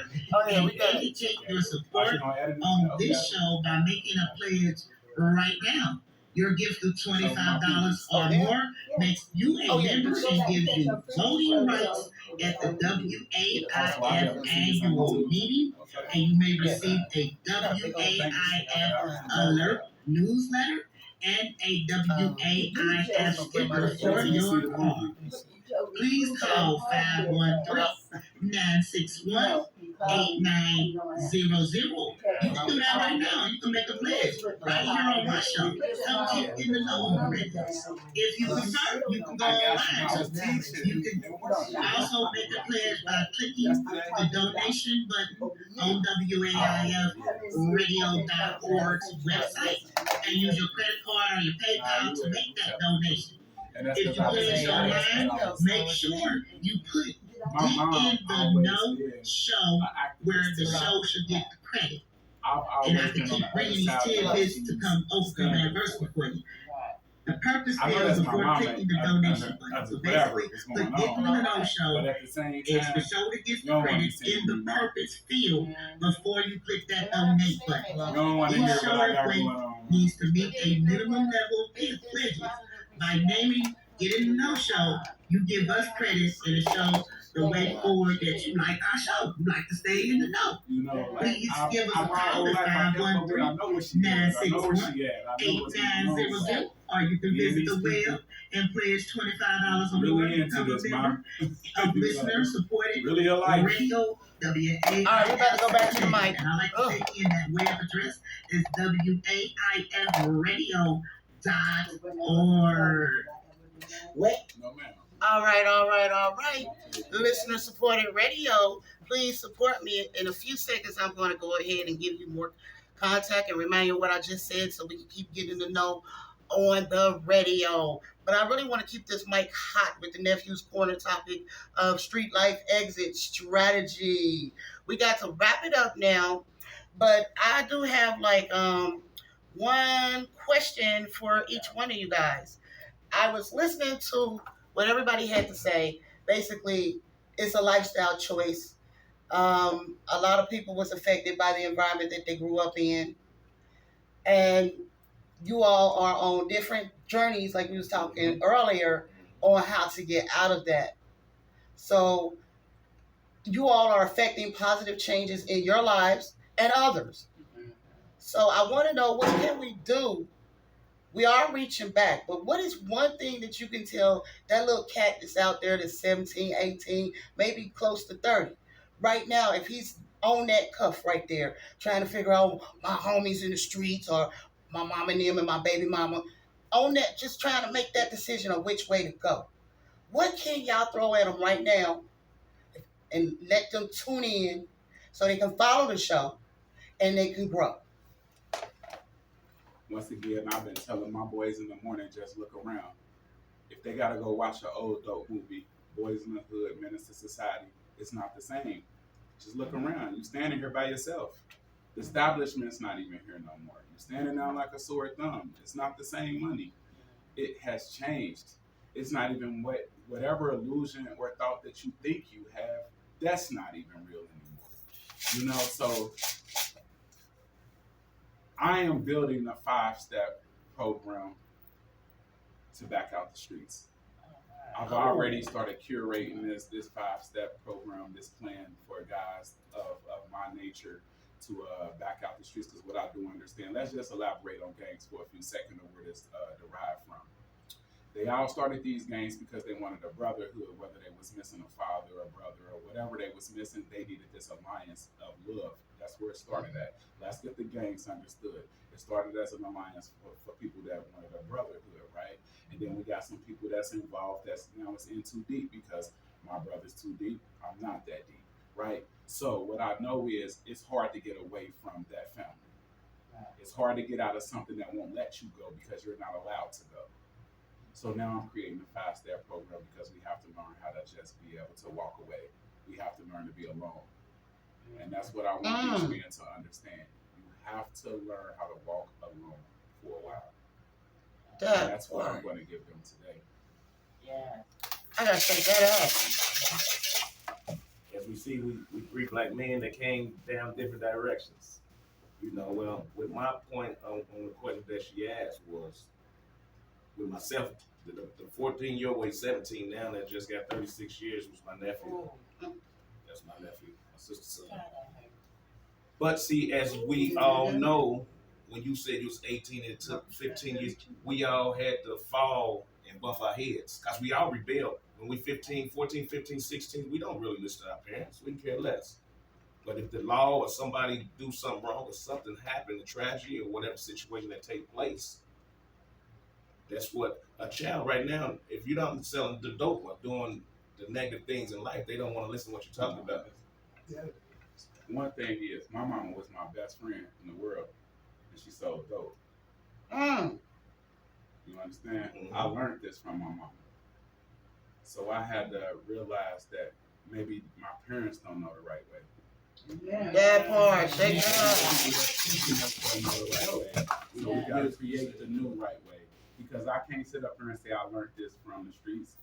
and indicate your support on this show by making a pledge right now. Your gift of $25 or more makes you a member and gives you voting rights at the WAIF annual meeting, and you may receive a WAIF alert newsletter and a WAIF sticker for your car. Please call 513-961-8900. You can do that right now. You can make a pledge right here on my show. Come get in the know already. If you prefer, you can go online. You can also make a pledge by clicking the donation button on WAIFradio.org's website and use your credit card or your PayPal to make that donation. If you pledge online, make sure you put Get in the Know show where the show should get the credit. And I can keep bringing these tidbits to come anniversary for you. The purpose is before clicking the donation button. So basically, put Get in the Know show. It's the show that gets the credit in the purpose field before you click that donate button. Each show request needs to meet a minimum level of pledges. By naming Get in the Know show, you give us credit and it shows the way forward that you like our show. You like to stay in the know. Please give us a call at 513-961-8900, or you can visit the web and pledge $25 or more to become a member of listener supported radio WAIF. All right, we better go back to the mic. And I like to take in that web address is WAIFradio.org. What? No, ma'am. All right. Listener supported radio. Please support me. In a few seconds, I'm going to go ahead and give you more contact and remind you what I just said so we can keep getting to know on the radio. But I really want to keep this mic hot with the Nephew's Corner topic of street life exit strategy. We got to wrap it up now, but I do have one question for each one of you guys. I was listening to what everybody had to say. Basically, it's a lifestyle choice. A lot of people was affected by the environment that they grew up in. And you all are on different journeys, like we was talking earlier, on how to get out of that. So you all are affecting positive changes in your lives and others. So I want to know, what can we do? We are reaching back, but what is one thing that you can tell that little cat that's out there that's 17, 18, maybe close to 30? Right now, if he's on that cuff right there, trying to figure out my homies in the streets or my mom and them and my baby mama, on that, just trying to make that decision of which way to go. What can y'all throw at them right now and let them tune in so they can follow the show and they can grow? Once again, I've been telling my boys in the morning, just look around. If they gotta go watch an old dope movie, Boys in the Hood, Menace to Society, it's not the same. Just look around. You standing here by yourself. The establishment's not even here no more. You're standing down like a sore thumb. It's not the same money. It has changed. It's not even whatever illusion or thought that you think you have, that's not even real anymore. So I am building a 5-step program to back out the streets. I've already started curating this 5-step program, this plan for guys of my nature to back out the streets, because what I do understand, let's just elaborate on gangs for a few seconds of where this derived from. They all started these gangs because they wanted a brotherhood, whether they was missing a father or brother or whatever they was missing, they needed this alliance of love. That's where it started at. Let's get the gangs understood. It started as an alliance for people that wanted a brotherhood, right? And then we got some people that's involved that's now it's in too deep because my brother's too deep, I'm not that deep, right? So what I know is it's hard to get away from that family. It's hard to get out of something that won't let you go because you're not allowed to go. So now I'm creating a 5-step program because we have to learn how to just be able to walk away. We have to learn to be alone. And that's what I want these men to understand. You have to learn how to walk alone for a while. And that's what I'm going to give them today. Yeah. I gotta take that up. As we see, we 3 black men that came down different directions. You know, well, with my point on the question that she asked was with myself, the 14-year-old weighs 17 now that just got 36 years was my nephew. That's my nephew, my sister's son. But see, as we all know, when you said you was 18 and it took 15 years, we all had to fall and bump our heads because we all rebelled. When we 15, 14, 15, 16, we don't really listen to our parents. We can care less. But if the law or somebody do something wrong or something happen, a tragedy or whatever situation that take place, that's what a child right now, if you're not selling the dope or doing the negative things in life, they don't want to listen to what you're talking about. Yeah. One thing is, my mama was my best friend in the world, and she sold dope. You understand? I learned this from my mama. So I had to realize that maybe my parents don't know the right way. Yeah. That part, shake it up. So we got to create the new right way. Because I can't sit up here and say I learned this from the streets.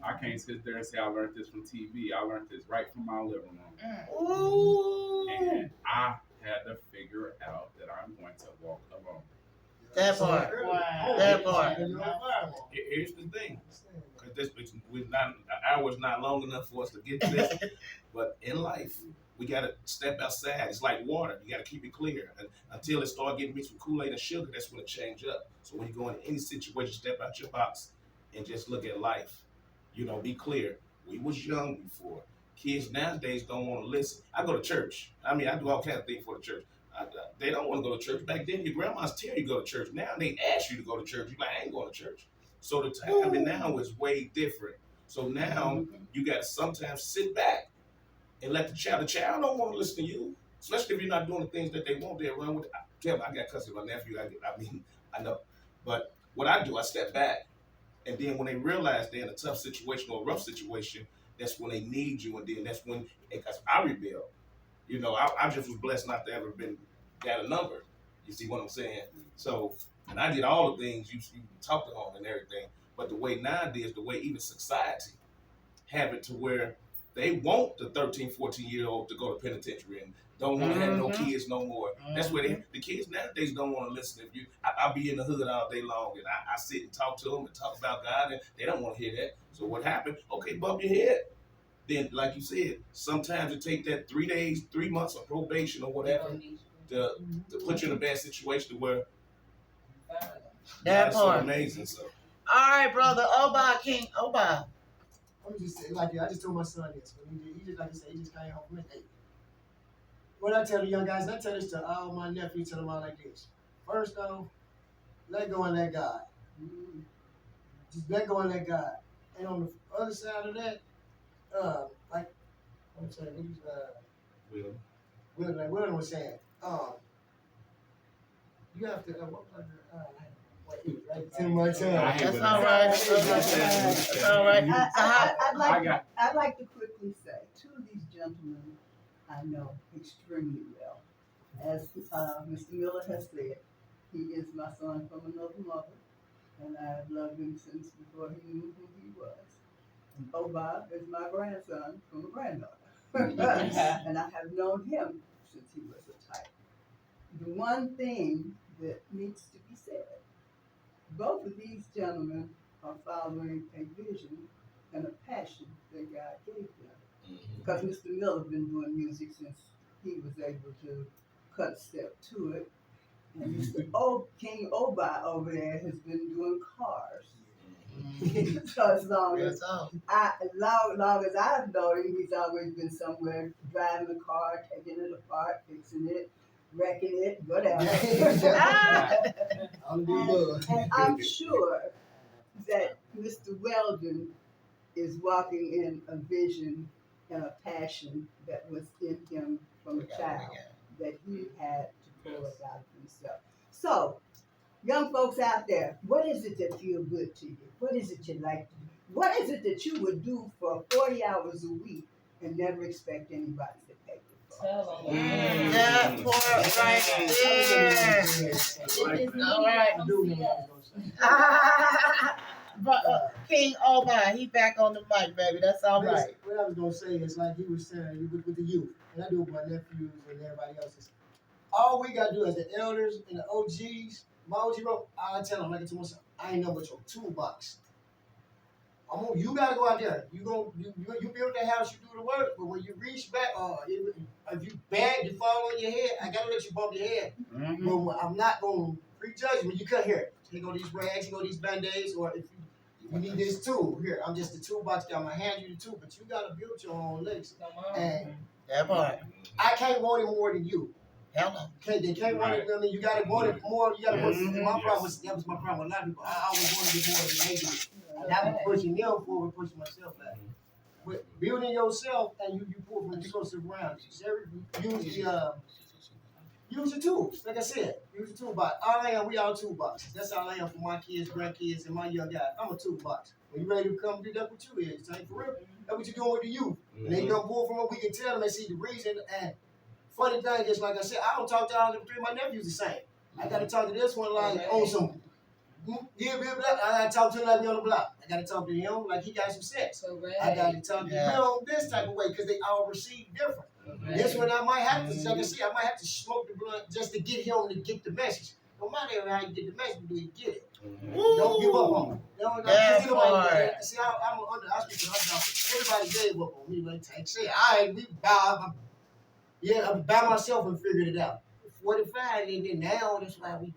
I can't sit there and say I learned this from TV. I learned this right from my living room. Ooh. And I had to figure out that I'm going to walk alone. That part. Wow. That part. Here's the thing, because an hour's not long enough for us to get to this. But in life, we gotta step outside. It's like water. You gotta keep it clear until it start getting mixed with Kool-Aid and sugar. That's when it change up. So when you go into any situation, step out your box and just look at life. You know, be clear. We was young before. Kids nowadays don't want to listen. I go to church. I mean, I do all kinds of things for the church. They don't want to go to church. Back then, your grandmas tell you to go to church. Now they ask you to go to church. You're like, I ain't going to church. So the time now is way different. So now you got to sometimes sit back and let the child don't want to listen to you, especially if you're not doing the things that they want. They run with it. Tell me, I got custody of my nephew. I know. But what I do, I step back. And then when they realize they're in a tough situation or a rough situation, that's when they need you. And then that's when, because I rebelled. You know, I just was blessed not to ever got a number. You see what I'm saying? So, and I did all the things you talked on and everything. But the way nowadays, the way even society have it to where they want the 13, 14-year-old to go to penitentiary and don't want to have no kids no more. That's where the kids nowadays don't want to listen. If I'll be in the hood all day long and I sit and talk to them and talk about God and they don't want to hear that. So what happened? Okay, bump your head. Then, like you said, sometimes it take that 3 days, 3 months of probation or whatever to put you in a bad situation where That so part. amazing. So, all right, brother. Oba, King Oba. I'm just saying, like I just told my son this. When he just like I said, he just came home from his date. What I tell the young guys, I tell this to all my nephews, tell them all like this. First though, let go and let God. Just let go and let God. And on the other side of that, like I'm saying, William was saying, you have to wait, too much time. That's all right. That's all right. I'd like to quickly say, two of these gentlemen I know extremely well. As Mr. Miller has said, he is my son from another mother, and I've loved him since before he knew who he was. And Oba is my grandson from a granddaughter. And I have known him since he was a child. The one thing that needs to be said, both of these gentlemen are following a vision and a passion that God gave them. Because Mr. Miller been doing music since he was able to cut a step to it. And Mr. King Oba over there has been doing cars. So as long as I've known him, he's always been somewhere driving a car, taking it apart, fixing it, wrecking it, whatever. And I'm sure that Mr. Weldon is walking in a vision and a passion that was in him from a child that he had to pull it out of himself. So Young folks out there, what is it that feel good to you? What is it you like to do? What is it that you would do for 40 hours a week and never expect anybody to pay you for? Tell them. That part right there. All right. I do remember what I was going to say. But King Omar, he back on the mic, baby. That's all right. What I was gonna say is like he was saying with the youth, and I do with my nephews and everybody else. Is all we gotta do as the elders and the OGs. My OG bro, I tell them like I told myself, I ain't know what your toolbox. You gotta go out there. You build the house, you do the work. But when you reach back, if you bag, you fall on your head. I gotta let you bump your head. Mm-hmm. But I'm not gonna prejudge when you cut here. Here go these rags, here go these band-aids, or if you need this tool. Here, I'm just the toolbox guy. I'm gonna hand you the tool, but you gotta build your own legs. And That part. I can't want it more than you. Hello. They can't want it. I mean, you gotta want it more. You gotta. Mhm. My problem was that was my problem with a lot of people. I always wanted it more than they did. And I was pushing them forward, pushing myself back. But building yourself and you pull from the source around you. Use your tools. Like I said, use your toolbox. All I am, we all toolboxes. That's all I am for my kids, grandkids, and my young guys. I'm a toolbox. When you ready to come do that, what you is. It's like for real. That's what you're doing with the youth. And they don't pull from it. We can tell them and see the reason. And funny thing is, like I said, I don't talk to all the three of my nephews the same. I got to talk to this one like on some. I got to talk to him like me on the block. I got to talk to him like he got some sense. I got to talk to him this type of way because they all receive different. This one I might have to, like I said, I might have to smoke the blunt just to get him to get the message. No matter how you get the message, do you get it? Don't give up on me. That's See, I'm under. I speak to everybody gave up on me. Like Tank said, we bow. I by myself and figured it out. 45, and then now that's why we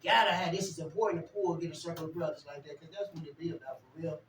gotta have. This is important to pull, get a circle of brothers like that, because that's what it be about for real.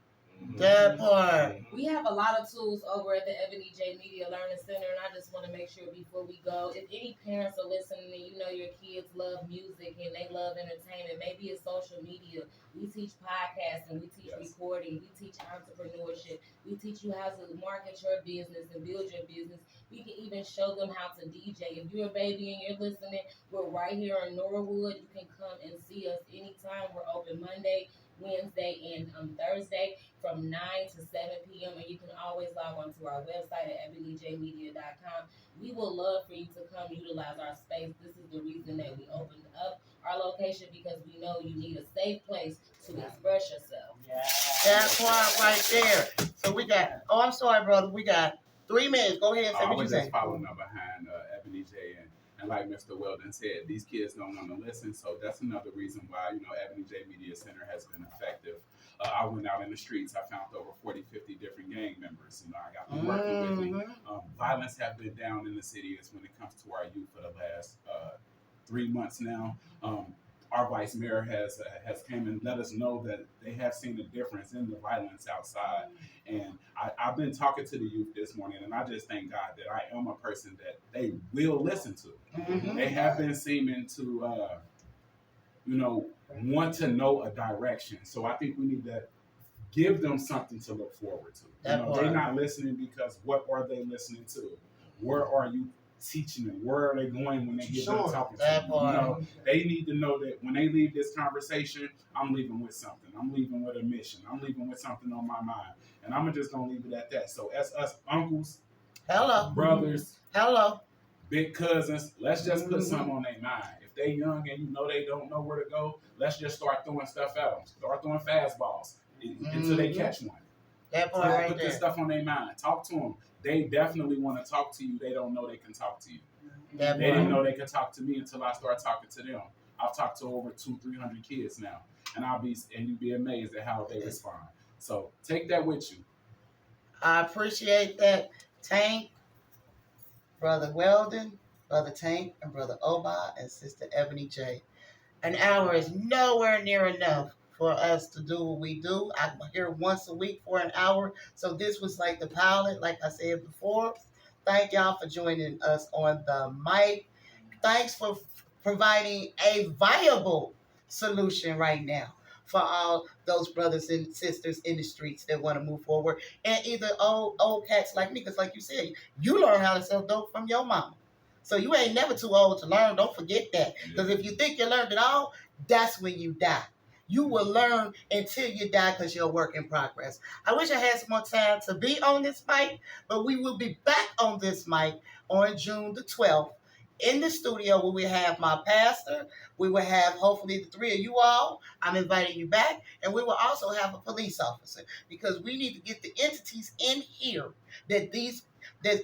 That part. We have a lot of tools over at the Ebony J Media Learning Center, and I just want to make sure before we go, if any parents are listening and you know your kids love music and they love entertainment, maybe it's social media. We teach podcasting, we teach recording, we teach entrepreneurship, we teach you how to market your business and build your business. We can even show them how to DJ. If you're a baby and you're listening, we're right here in Norwood. You can come and see us anytime. We're open Monday, Wednesday, and Thursday from 9 to 7 p.m. And you can always log on to our website at ebonyjmedia.com. We will love for you to come utilize our space. This is the reason that we opened up our location, because we know you need a safe place to express yourself. That part right there. So we got, I'm sorry, brother. We got 3 minutes. Go ahead and say I what you was say. just following up behind Ebony J, and like Mr. Weldon said, these kids don't want to listen, so that's another reason why, Ebony J Media Center has been effective. I went out in the streets. I found over 40, 50 different gang members. I got them working with me. Violence have been down in the city as when it comes to our youth for the last 3 months now. Our vice mayor has came and let us know that they have seen a difference in the violence outside. And I've been talking to the youth this morning, and I just thank God that I am a person that they will listen to. They have been seeming to, want to know a direction. So I think we need to give them something to look forward to. They're not listening because what are they listening to? Where are you teaching them? Where are they going when they get done talking to you? They need to know that when they leave this conversation, I'm leaving with something. I'm leaving with a mission. I'm leaving with something on my mind. And I'm just going to leave it at that. So as us uncles, brothers, big cousins, let's just put something on their mind. If they young and they don't know where to go, let's just start throwing stuff at them. Start throwing fastballs until they catch one. That part right put there. this stuff on their mind. Talk to them. They definitely want to talk to you. They don't know they can talk to you. They didn't know they could talk to me until I start talking to them. I've talked to over 200-300 kids now, and you'd be amazed at how they respond. So take that with you. I appreciate that, Tank, Brother Weldon, Brother Tank, and Brother Oba, and Sister Ebony J. An hour is nowhere near enough for us to do what we do. I'm here once a week for an hour. So this was like the pilot, like I said before. Thank y'all for joining us on the mic. Thanks for providing a viable solution right now for all those brothers and sisters in the streets that want to move forward. And either old cats like me, because like you said, you learn how to sell dope from your mama. So you ain't never too old to learn. Don't forget that. Because if you think you learned it all, that's when you die. You will learn until you die because you're a work in progress. I wish I had some more time to be on this mic, but we will be back on this mic on June the 12th in the studio where we have my pastor. We will have hopefully the three of you all. I'm inviting you back. And we will also have a police officer because we need to get the entities in here that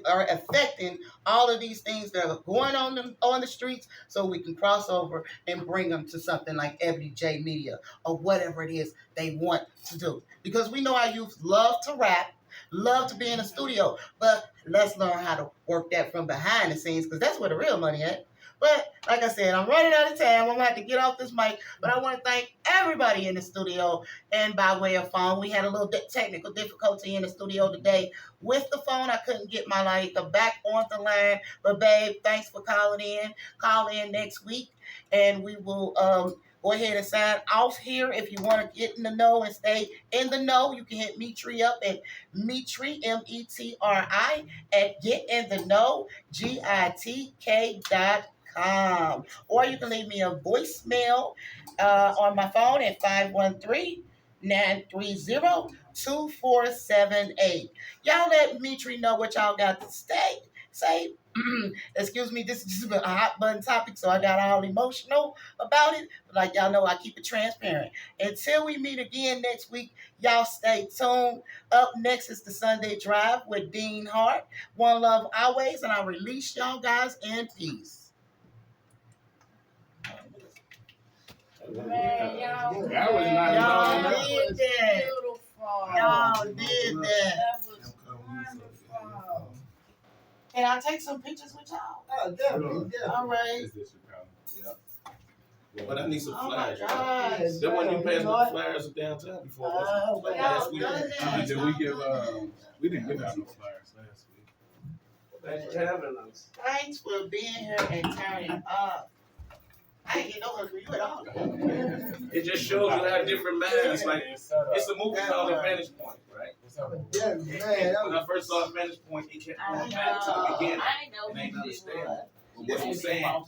are affecting all of these things that are going on the streets so we can cross over and bring them to something like FDJ Media or whatever it is they want to do. Because we know our youth love to rap, love to be in the studio, but let's learn how to work that from behind the scenes because that's where the real money at. But like I said, I'm running out of time. I'm going to have to get off this mic. But I want to thank everybody in the studio and by way of phone. We had a little technical difficulty in the studio today. With the phone, I couldn't get my back on the line. But babe, thanks for calling in. Call in next week. And we will go ahead and sign off here. If you want to get in the know and stay in the know, you can hit Metri up at Metri, Metri, at GiTK.com. Or you can leave me a voicemail on my phone at 513-930-2478. Y'all let Metri know what y'all got to say. Excuse me, this is just a hot button topic, so I got all emotional about it. But like y'all know, I keep it transparent. Until we meet again next week, y'all stay tuned. Up next is the Sunday Drive with Dean Hart. One love always, and I'll release y'all guys in peace. Man, y'all, That was nice. Y'all That did that. beautiful. Y'all did that. That was wonderful. Can I take some pictures with y'all? Oh, definitely. All right. Is this your problem? Yeah. But I need some Oh my flyers. gosh. Then when you passed You know the what? flyers of downtown before, Oh, like y'all last week. done that. Did we give? We didn't give out no flyers last week. Thanks for having us. Thanks for being here and turning up. I ain't get no hurt for you at all. It just shows you how different minds. Like it's a movie called Advantage Point, right? Yeah, man. When I first saw Advantage Point, it kept going back to the beginning. I didn't know And ain't who it understand. was. What you saying? 5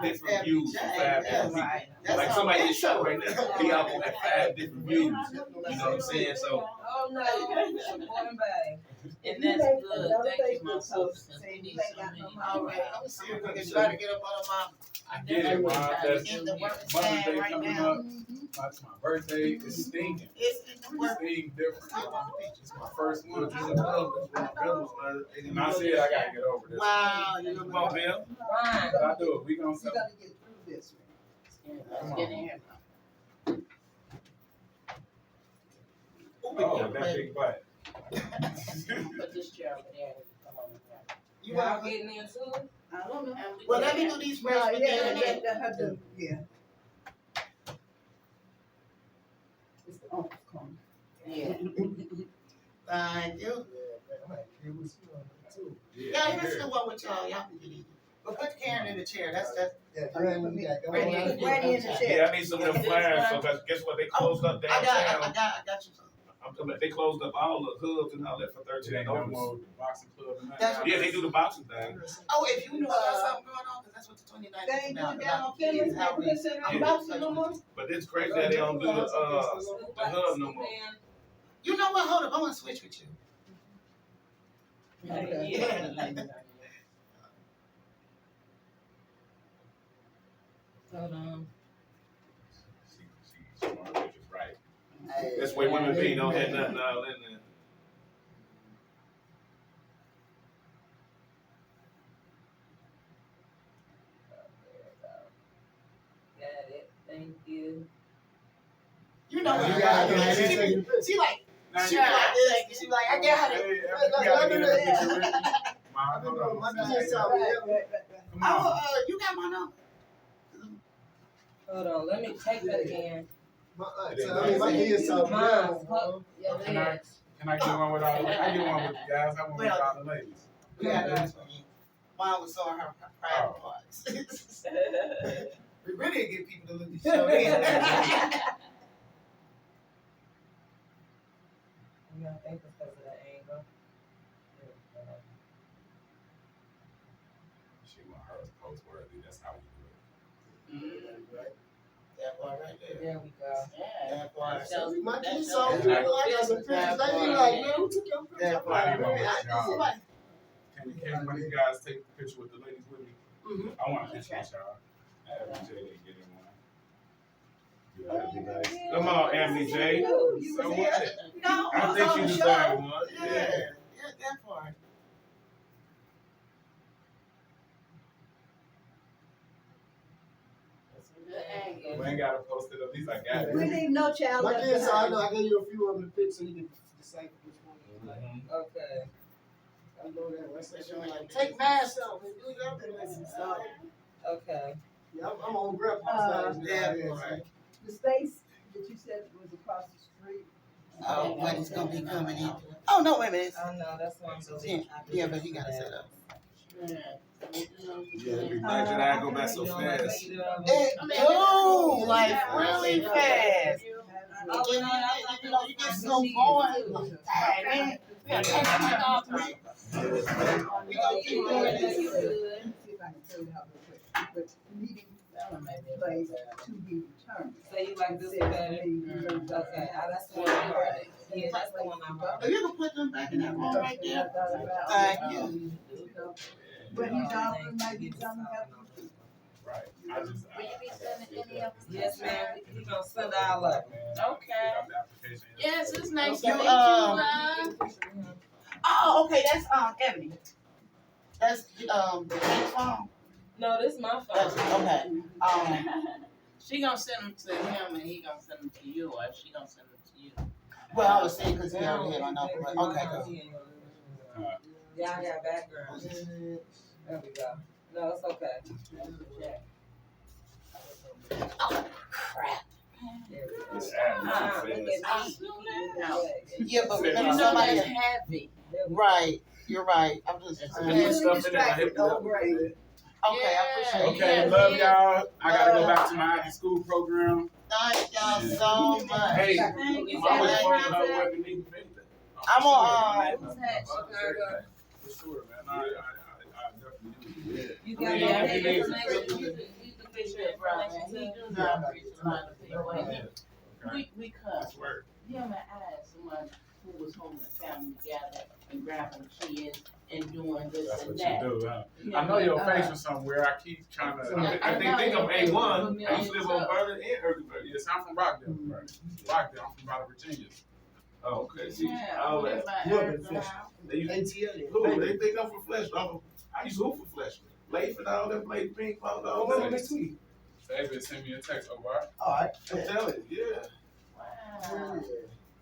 different views from 5 Yeah, different people. Right. Like somebody just shot right now. He out at 5 different views. You know what I'm saying? So Oh no, supporting babe. And that's good. Thank you, my sister. We need so many. All right, I'm gonna see if we can try to get up on my I Get it, Ron. That's in the work Mother's time Day right coming now. up. That's my birthday. It's stinging. It's in the It's work. stinging different. It's my first one. That's what my brothers learned. And I said I gotta get over this. Wow, you Come on, Bill. Ron, But I do it. We gonna You celebrate. gotta get through this. Let's get in here. Oh, that big butt. Put this chair over there. Come on. You y'all want getting in too? I don't know. And we Well, let can- me do these No, first. yeah. It's the uncle's corner. Yeah. Thank you. Yeah, Yeah, here's the one with y'all. Y'all can get in. But put Karen in the chair. That's Yeah, Granny, you got Ready going in- on. Ready in the chair. Yeah, I need some of them flyers. So guess what? They closed up I downtown. got you. I'm talking about they closed up all the hubs and all that for It 13 ain't no dollars. more boxing club and That's nothing. Yeah, they do the boxing thing. Oh, if you know there's something going on, because that's what the 29th They is ain't about. doing down on Finley, Kids, they how put we- this in I'm on about boxing no more. But it's crazy that they don't do the hub no more. You know what? Hold up. I want to switch with you. Okay. Yeah. Hold on. She want to make it right. That's why women be don't have nothing all in there. Got it. Thank you. You know what? You got it. She like Now, she like this. She like I got Hey, it. you gotta get a picture with me. Mom, hold on. My Come business out here. on. Oh, you got my number. Hold on. Let me take that again. My ears out Mom, Can I get one with all the I get one with the guys. I want with all the ladies. Yeah, that's what you. Mom was showing her private parts. We really get people to look at the show. Yeah, I think because of the angle. She want her post worthy. That's how we do it. That part right there. There we go. Yeah. That part. So- My that kids shows so you good. your I got some business pictures. that They be part. like, man, who took your picture? That I'm part. like, man, Yeah. I know somebody. Can one of you guys take a picture with the ladies with me? Mhm. I want a picture with y'all. Abby J didn't get in one. Yeah, that'd be nice. Come on, Anthony J. You So was what? there. No, I was think on she the deserves show. one. Yeah. Yeah. Yeah, that part. That's a good angle. We ain't gotta post it. At least I got We it. leave no child My left kids, so I behind. know I gave you a few of them to pick so you can decipher which one you like. Okay. I know that. What's that? Showing your Take masks off and do your business. So, Okay. yeah, I'm on grandpa's side. That part. The space that you said was across the street. Oh, what he's gonna be coming in. Oh no, wait a minute. I know, that's why I'm so Yeah, yeah, but he gotta set up. Yeah. Yeah, it'd be nice that I go back so fast. It do, like really fast. Oh, You know, you get so going. Dang, man. We gonna keep doing this. See if I can fill it out real quick. But meeting place to be determined. So you like this one better? Okay, that's the one I heard. Yeah, that's the one I heard. Oh, you can put them back in that room right there. Thank you. But he's offering might be something else. Right. I just. Will you be sending any of them? Yes, ma'am. We gonna send all of them. Okay. Yes, it's nice to You, meet you. Oh, okay, that's Ebony. That's the kid's phone. No, this is my That's phone. okay. She gonna send them to him and he gonna send them to you, or she gonna send them to you. Well, I was saying because he already had my number, but okay, cool. Yeah, I got background. There we go. No, it's okay. Crap. There we go. It's Ah, Abby look too at fast. me. Yeah, but You remember know somebody. that's heavy. Right, you're right. I'm just. Put Okay, some stuff in there. I hit Don't it. worry. I appreciate it. Okay, love y'all. I gotta go back to my after school program. Thank y'all so much. Hey, Thank you. I'm always Thank talking you. about what we need to be. I'm on. For sure, man. I definitely do. You Yeah, got yeah, my yeah. information? You can fix your information. He do not reach a lot of people. We cut. That's work. Him and I, someone who was holding the family together and grabbing kids and doing this That's and what that. you do, huh? I know your face from somewhere. I keep trying to. I think I'm A1. I used to live on Vernon and Erkenberg. Yes, I'm from Rockdale. Right? Rockdale. I'm from out of Virginia. Oh, okay. See, Yeah, all we that. live by Look, Eric it's- Brown. They used ATL. who? They think I'm from Flesh. I used to hoop for Flesh. Leif and all them played ping pong all Oh, day. sweet. David sent me a text over. Right? All right. I'm telling you, yeah. Wow.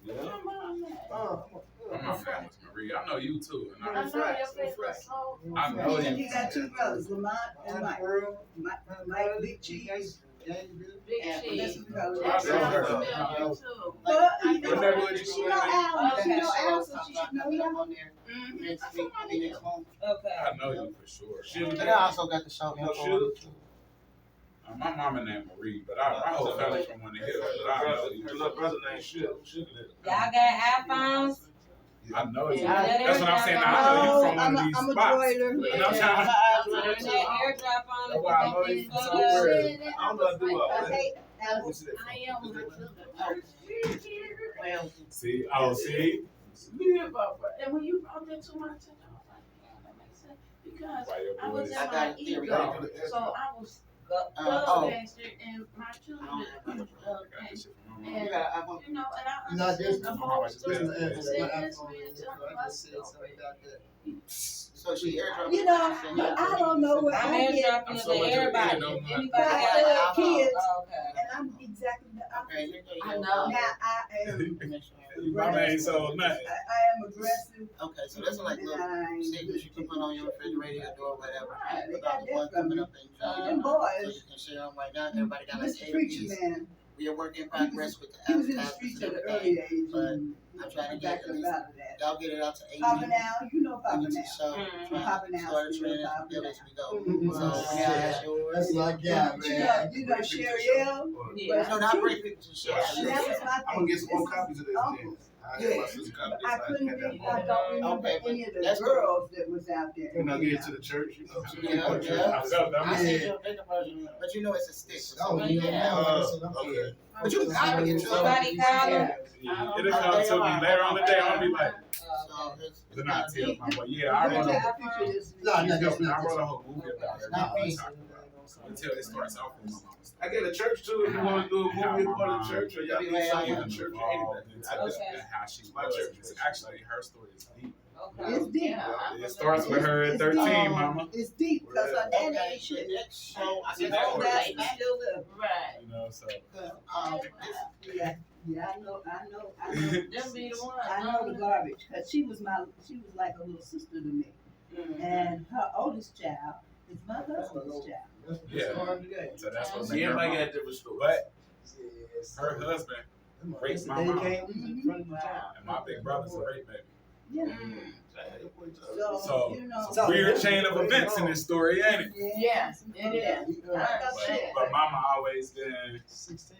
Yeah. Come on, man. I'm not famous, Marie. I know you too. And I I, know your face was so. I know you. You got two brothers, Lamont and Mike. Mike, Big Cheese. Big Yeah, cheese. This is because- That sounds Yeah. familiar too. Well, I you know know, What neighborhood you she from? know Al, she That know show Al, us so she something should know him. on there. Mhm. Next week, I mean, next month. Okay. I know you for sure. Sugar And I Daddy. also got the show No info. sugar? too. My mama named Marie, but my whole family from one of the hills. But I know Her you. little brother named Sugar. Sugar Daddy. Y'all got iPhones? I know you. Yeah. That's what I'm saying. I know you from one of these I'm a spots. broiler. And I'm Yeah. trying to. Turn that airdrop on That's why I know you from somewhere. I don't know how to do all I that. hate Al. What's that? I am her children. Well, See, oh, see. Yeah, Papa. And when you brought that to my attention, I was like, yeah, that makes sense. Because Why your I was boys? I in got my a theory. ego. So I was oh. gangster and my children. I got this shit from my mama. You got an iPhone? You know, and I Not this understood the one. whole This story. one. Said This one. this man, tell me my story. So she airdropped. You know, I don't know what I'm I get. airdropping it to everybody. don't If know. anybody I got have kids, Oh, okay. and I'm exactly the Okay, opposite. here you I go. know. Now, I am Mama ain't sold nothing. I am aggressive, Okay, so that's like and little I'm. secrets you can put on your refrigerator or whatever. Right. They About got the one that from coming me. up in June. Them So boys, you can share them right now. Everybody got like Mr. 8 Preacher pieces. Man, We are working in progress with the he was in the advertisements streets and at an everything. early age, but and I'm trying to back get up at least, out of that. y'all get it out to 8 Papa people. now, you know Papa We now. get to show, Mhm. trying Papa to now, start a still trend Papa and build now. as we go. Mhm. So, Oh, yeah, shit. that's yours. That's like, yeah, man. You know Sherry L. Yeah. No, not bring pictures to show. And that was my I'm gonna thing. get some more copies of this. Uncle. I had my sister come I couldn't I don't remember Okay, but any of the that's girls that was out there. You know, get to the church, you know. Yeah. I felt that. I see your bigger version, but you know it's a stick. Oh, Okay. But you can copy it too. Somebody call him. Yeah, it'll come to me later on the day. I'll be like, So it's then I not tell deep. my boy, yeah, I run a No, I run a whole movie about it. Not me. Until it starts off with my mama. I get a church too if you want to do a movie about the church or y'all Maybe need later something on. in the church or anything. I just, Okay. How she My was. church. It's actually, her story is deep. Okay. It's deep. Yeah, It starts with her at It's 13, deep. mama. It's deep because her daddy Okay, ain't shit. so I She's guess old ass and still live. Right. You know, so. Yeah, yeah, I know. Them be the ones. I know the garbage because she was like a little sister to me, and her oldest child is my husband's child. Yeah. So that's what See, made her everybody mama. got different stories. But her husband raped my mom. Wow. And my big brother's a rape baby. Yeah. So, So, you know, it's a weird chain of events in this story, ain't it? Yes, it is. But mama always been. 16.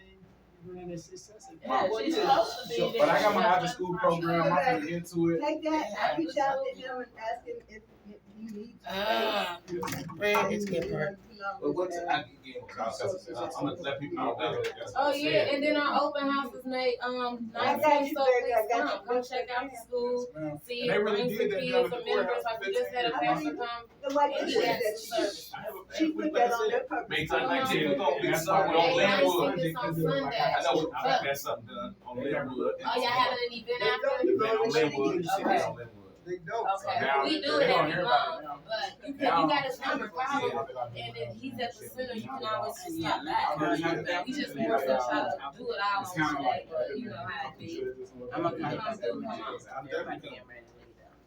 Yeah, she's supposed to be there. But I got my after school program. I'm gonna get into it. take that. I reach out to him and ask him if he needs. Red is good part. But what's I can get I'm gonna let people know that. Oh yeah, and then our open house is made 19 so come check out the school, see And they it, really bring did some that kids, down at some the members, courthouse like we just had a pastor come The white and people he that has some service. she put that on their purpose. May 19 we're gonna be That's somewhere why on we May Linwood. 19th is on Sunday. I know I got that something done on Linwood. Oh, y'all having an event after? Man, on Linwood. Okay. On Linwood. They don't. Okay, Now, we do they it gonna every hear about month, it but you got his number, call him, and then he's at the center, you can always just stop by. We just more so try to do it all It's on kind of Sunday, like. but you know how it be. I'm gonna come. I'm definitely coming.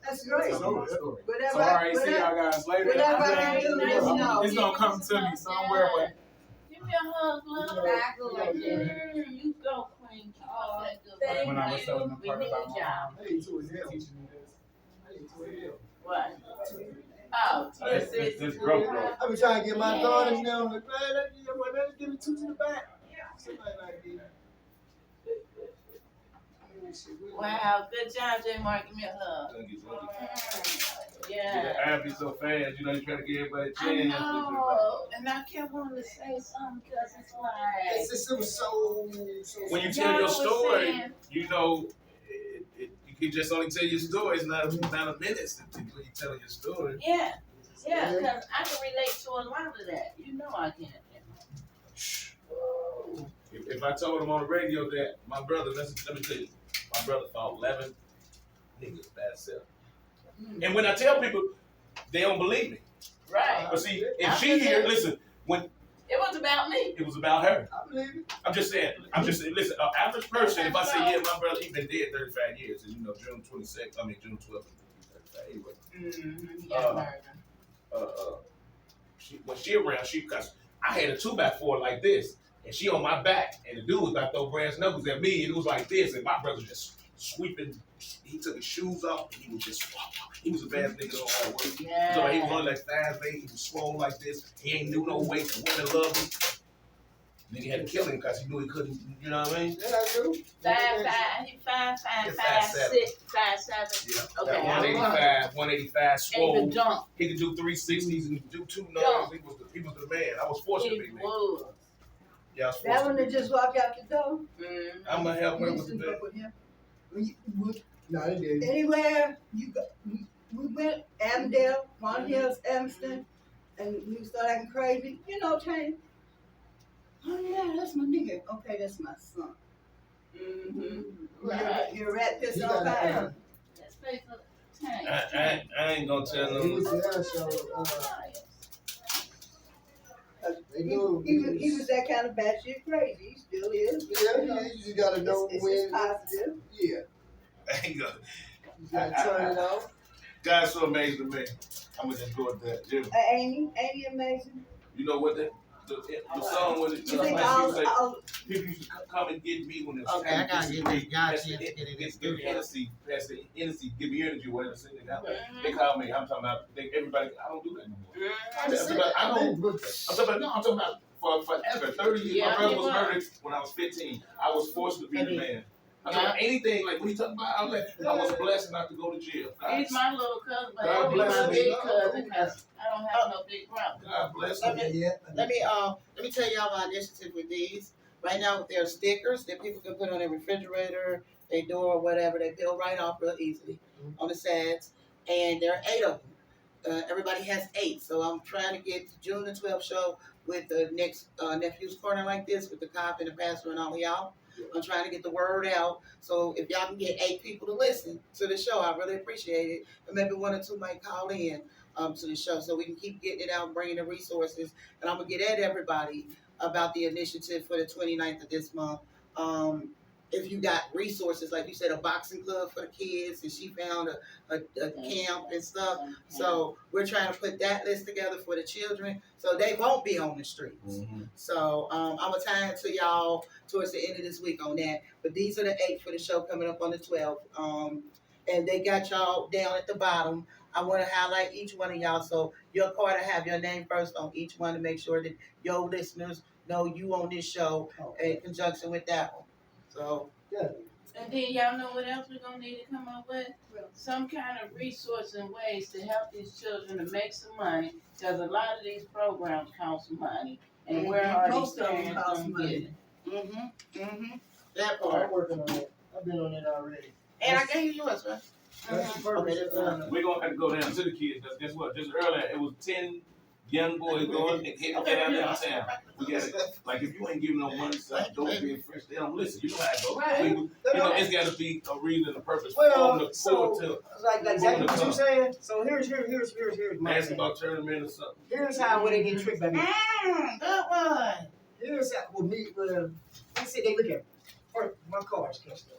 That's great. Tell my story. Whatever. So, all right, see y'all guys later. Whatever I do, let me know. It's gonna come to me somewhere, but Give me a hug, love. I go like that. You go, Queen. Oh, Thank when I was telling them We part need about a my job. mom I ain't too as hell. teaching me this. I ain't too as hell. What? Oh, This broke though. I be trying to get my daughters now. I'm like, man, let's give me two to the back. Somebody like that. wow, good job, J. Mark. Give me a hug. Yeah. I'd be so fast, you know, you try to give everybody a I chance. know, and I kept wanting to say something because it's like It's just, it was so. When you Y'all tell your was story, saying- you know, you can just only tell your story. It's not a minute when you're telling your story. yeah, yeah, because I can relate to a lot of that. You know I can. If I told him on the radio that my brother, let me tell you, my brother fought 11 niggas by himself. And when I tell people, they don't believe me. Right. But see, if she here, listen, when It was about me. it was about her. I believe it. I'm just saying, listen, an average person, if I say, yeah, my brother, he been dead 35 years, and you know, June 12th, he's 35. Anyway, when she around, cause I had a 2x4 like this, and she on my back, and the dude was about to throw brass knuckles at me, and it was like this, and my brother just sweeping. He took his shoes off, and he was just, he was a bad nigga on hard work. Yeah. So he was only like 5'8", he was swole like this, he ain't knew no weight, the women loved him. Nigga had to kill him because he knew he couldn't, you know what I mean? Yeah, I do. 5'5", he 5'5", Yeah, 5'6", 5'7". Yeah. Okay, That 185 And swole. the jump. He could do 360s and do 2 numbers. He was the man. I was forced to be It man. was. Yeah, I was That forced one to that be. just walked out the door. I'm gonna help her You with used the to bed. fuck with him. No, they didn't. Anywhere you go, we went Avondale, Mon Hills, Evanston, and we started acting crazy. You know, Tanya. Oh yeah, that's my nigga. Okay, that's my son. Right. You're a rat piss He all got kind. an Let's pay for the tank. I ain't gonna tell He them. was there, so they He knew. was that kind of batshit crazy. He still is. Yeah, yeah, you just gotta know It's when. positive. Yeah, I ain't gonna. you gotta turn it off. God's so amazing to me. I'm gonna just go with that. Jim, Ain't he amazing? you know what the song when it, You think people used to come and get me when it was Okay, I gotta get this Pass gotcha. the Get it in pass the the studio. Hennessy, give me energy, whatever. Sing it out. They call me. I'm talking about everybody. I don't do that no more. I'm talking about, no, I'm talking about for forever, 30 years. Yeah, My brother he was was. murdered when I was 15. I was forced to be the man. I told him anything, like when he talking about outlet, I was blessed not to go to jail. He's my little cousin, but God he'll be bless my him. big cousin because I don't have no big brother. God bless Let him. me let me tell y'all my initiative with these. Right now, there are stickers that people can put on their refrigerator, their door, or whatever. They peel right off real easily on the sides, and there are 8 of them. Everybody has 8, so I'm trying to get June the 12th show with the next Nephew's Corner like this with the cop and the pastor and all of y'all. I'm trying to get the word out. So if y'all can get 8 people to listen to the show, I really appreciate it. And maybe 1 or 2 might call in to the show so we can keep getting it out and bringing the resources. And I'm going to get at everybody about the initiative for the 29th of this month. If you got resources, like you said, a boxing club for the kids, and she found a camp and stuff. So we're trying to put that list together for the children so they won't be on the streets. Mm-hmm. So I'm going to tie into y'all towards the end of this week on that. But these are the 8 for the show coming up on the 12th. And they got y'all down at the bottom. I want to highlight each one of y'all. So your card will have your name first on each one to make sure that your listeners know you on this show in conjunction with that one. So, Yeah. And then y'all know what else we're gonna need to come up with? Some kind of resource and ways to help these children to make some money, because a lot of these programs cost some money, and where are these Most of them parents cost gonna money. get it? that Oh, part. I'm working on that. I've been on that already. And I gave you yours, right? That's the Okay, purpose. that's fine. We're gonna have to go down to the kids. Because guess what? Just earlier, it was 10 young boys going and hitting down downtown. We got it. Like if you ain't giving no money, so don't be fresh. They don't listen. You know how it goes. Right. You know, it's got to be a reason, a purpose. Well, to so like exactly what you're saying. So here's my thing. basketball tournament or something. Here's how when they get tricked by me. Good one. Here's how with me. Let's say they look at me. First, my car's catched up.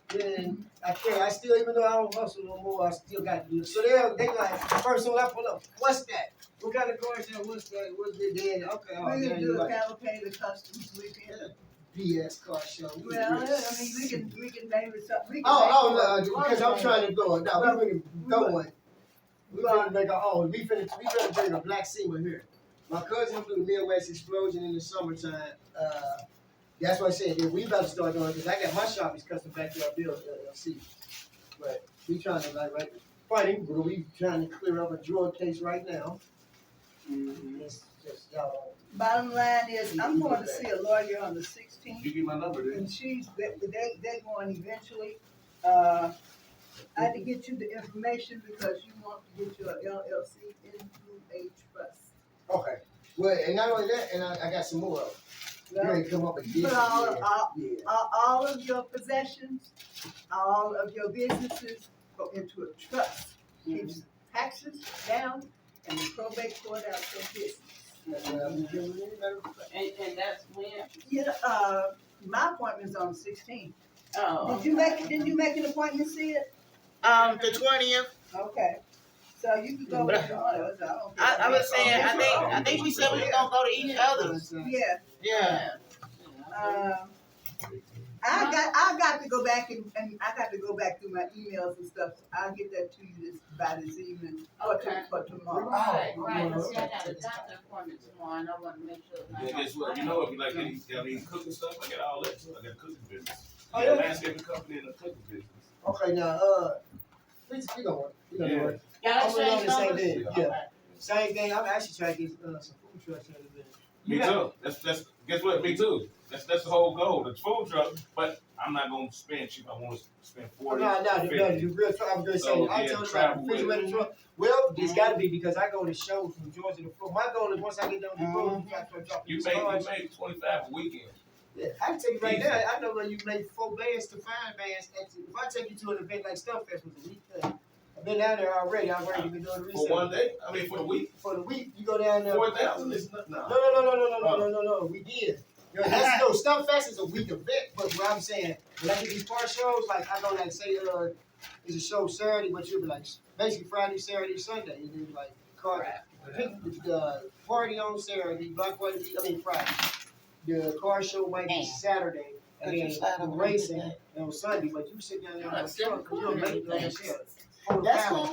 Then I still, even though I don't hustle no more, I still got to do it. So they like, first one I pull up, what's that? What kind of car is that? What's that? What's it then? Okay, oh, We man, can do you a like cavalcade of customs weekend. BS car show. Well, I mean, we can name it something. No, because I'm trying to go. No, we're going to go one. We're going to make we finna bring a black SEMA here. My cousin do the Midwest Explosion in the summertime. That's what I said. Yeah, we about to start doing it because I got my shop is custom backyard build LLC. But we trying to fighting, but we trying to clear up a drug case right now. It's just y'all. Bottom line is, I'm going to see a lawyer on the 16th, You get my number, then. and they're going eventually. I had to get you the information because you want to get your LLC into a trust. Okay. Well, and not only that, and I got some more. You ready to come up with this? Put all of your possessions, all of your businesses go into a trust. Keeps taxes down and the probate court out your business. And that's when? Yeah, my appointment's on the 16th. Oh. Didn't you make an appointment, Sid? The 20th. Okay. So you can go with one of us. I was saying, I think we said we were gonna go to each other's. Yeah. Yeah. I got to go back and I got to go back through my emails and stuff. So I'll get that to you by this evening for tomorrow. Right. See, I got a doctor appointment tomorrow, and I want to make sure. Yeah, guess what? You know, if you like any cooking stuff, I got all that too. I got a cooking business. Oh, I got a yeah? landscaping company and a cooking business. Okay, now, we gonna work. We gonna work. Y'all I'm on change the same numbers? thing. Yeah. Same thing. I'm actually trying to get some food trucks in the business. Me too. That's guess what? Me too. That's the whole goal. The food truck, but I'm not gonna spend cheap. I want to spend 40. No, the real truck. I'm just saying. I told you about the refrigerator truck. Well, it's got to be because I go to shows from Georgia to Florida. My goal is once I get done with the road, You make 25 a weekend. Yeah, I can tell you right now. I know when you make 4 bands to 5 bands. If I take you to an event like Stuff Fest with a week thing, I've been down there already. I'm ready to be doing the research. For one day? I mean, for the week? For the week, you go down there. 4,000 is nothing. No. We did. No, Stuff Fest is a week event, but what I'm saying, when I get these car shows, like I go like say there's a show Saturday, but you'll be like basically Friday, Saturday, Sunday, and then like car party on Saturday, block party Friday. The car show might be Saturday, and then the racing on Sunday, but you sit down there on the truck, you'll make it on yourself. That's cool.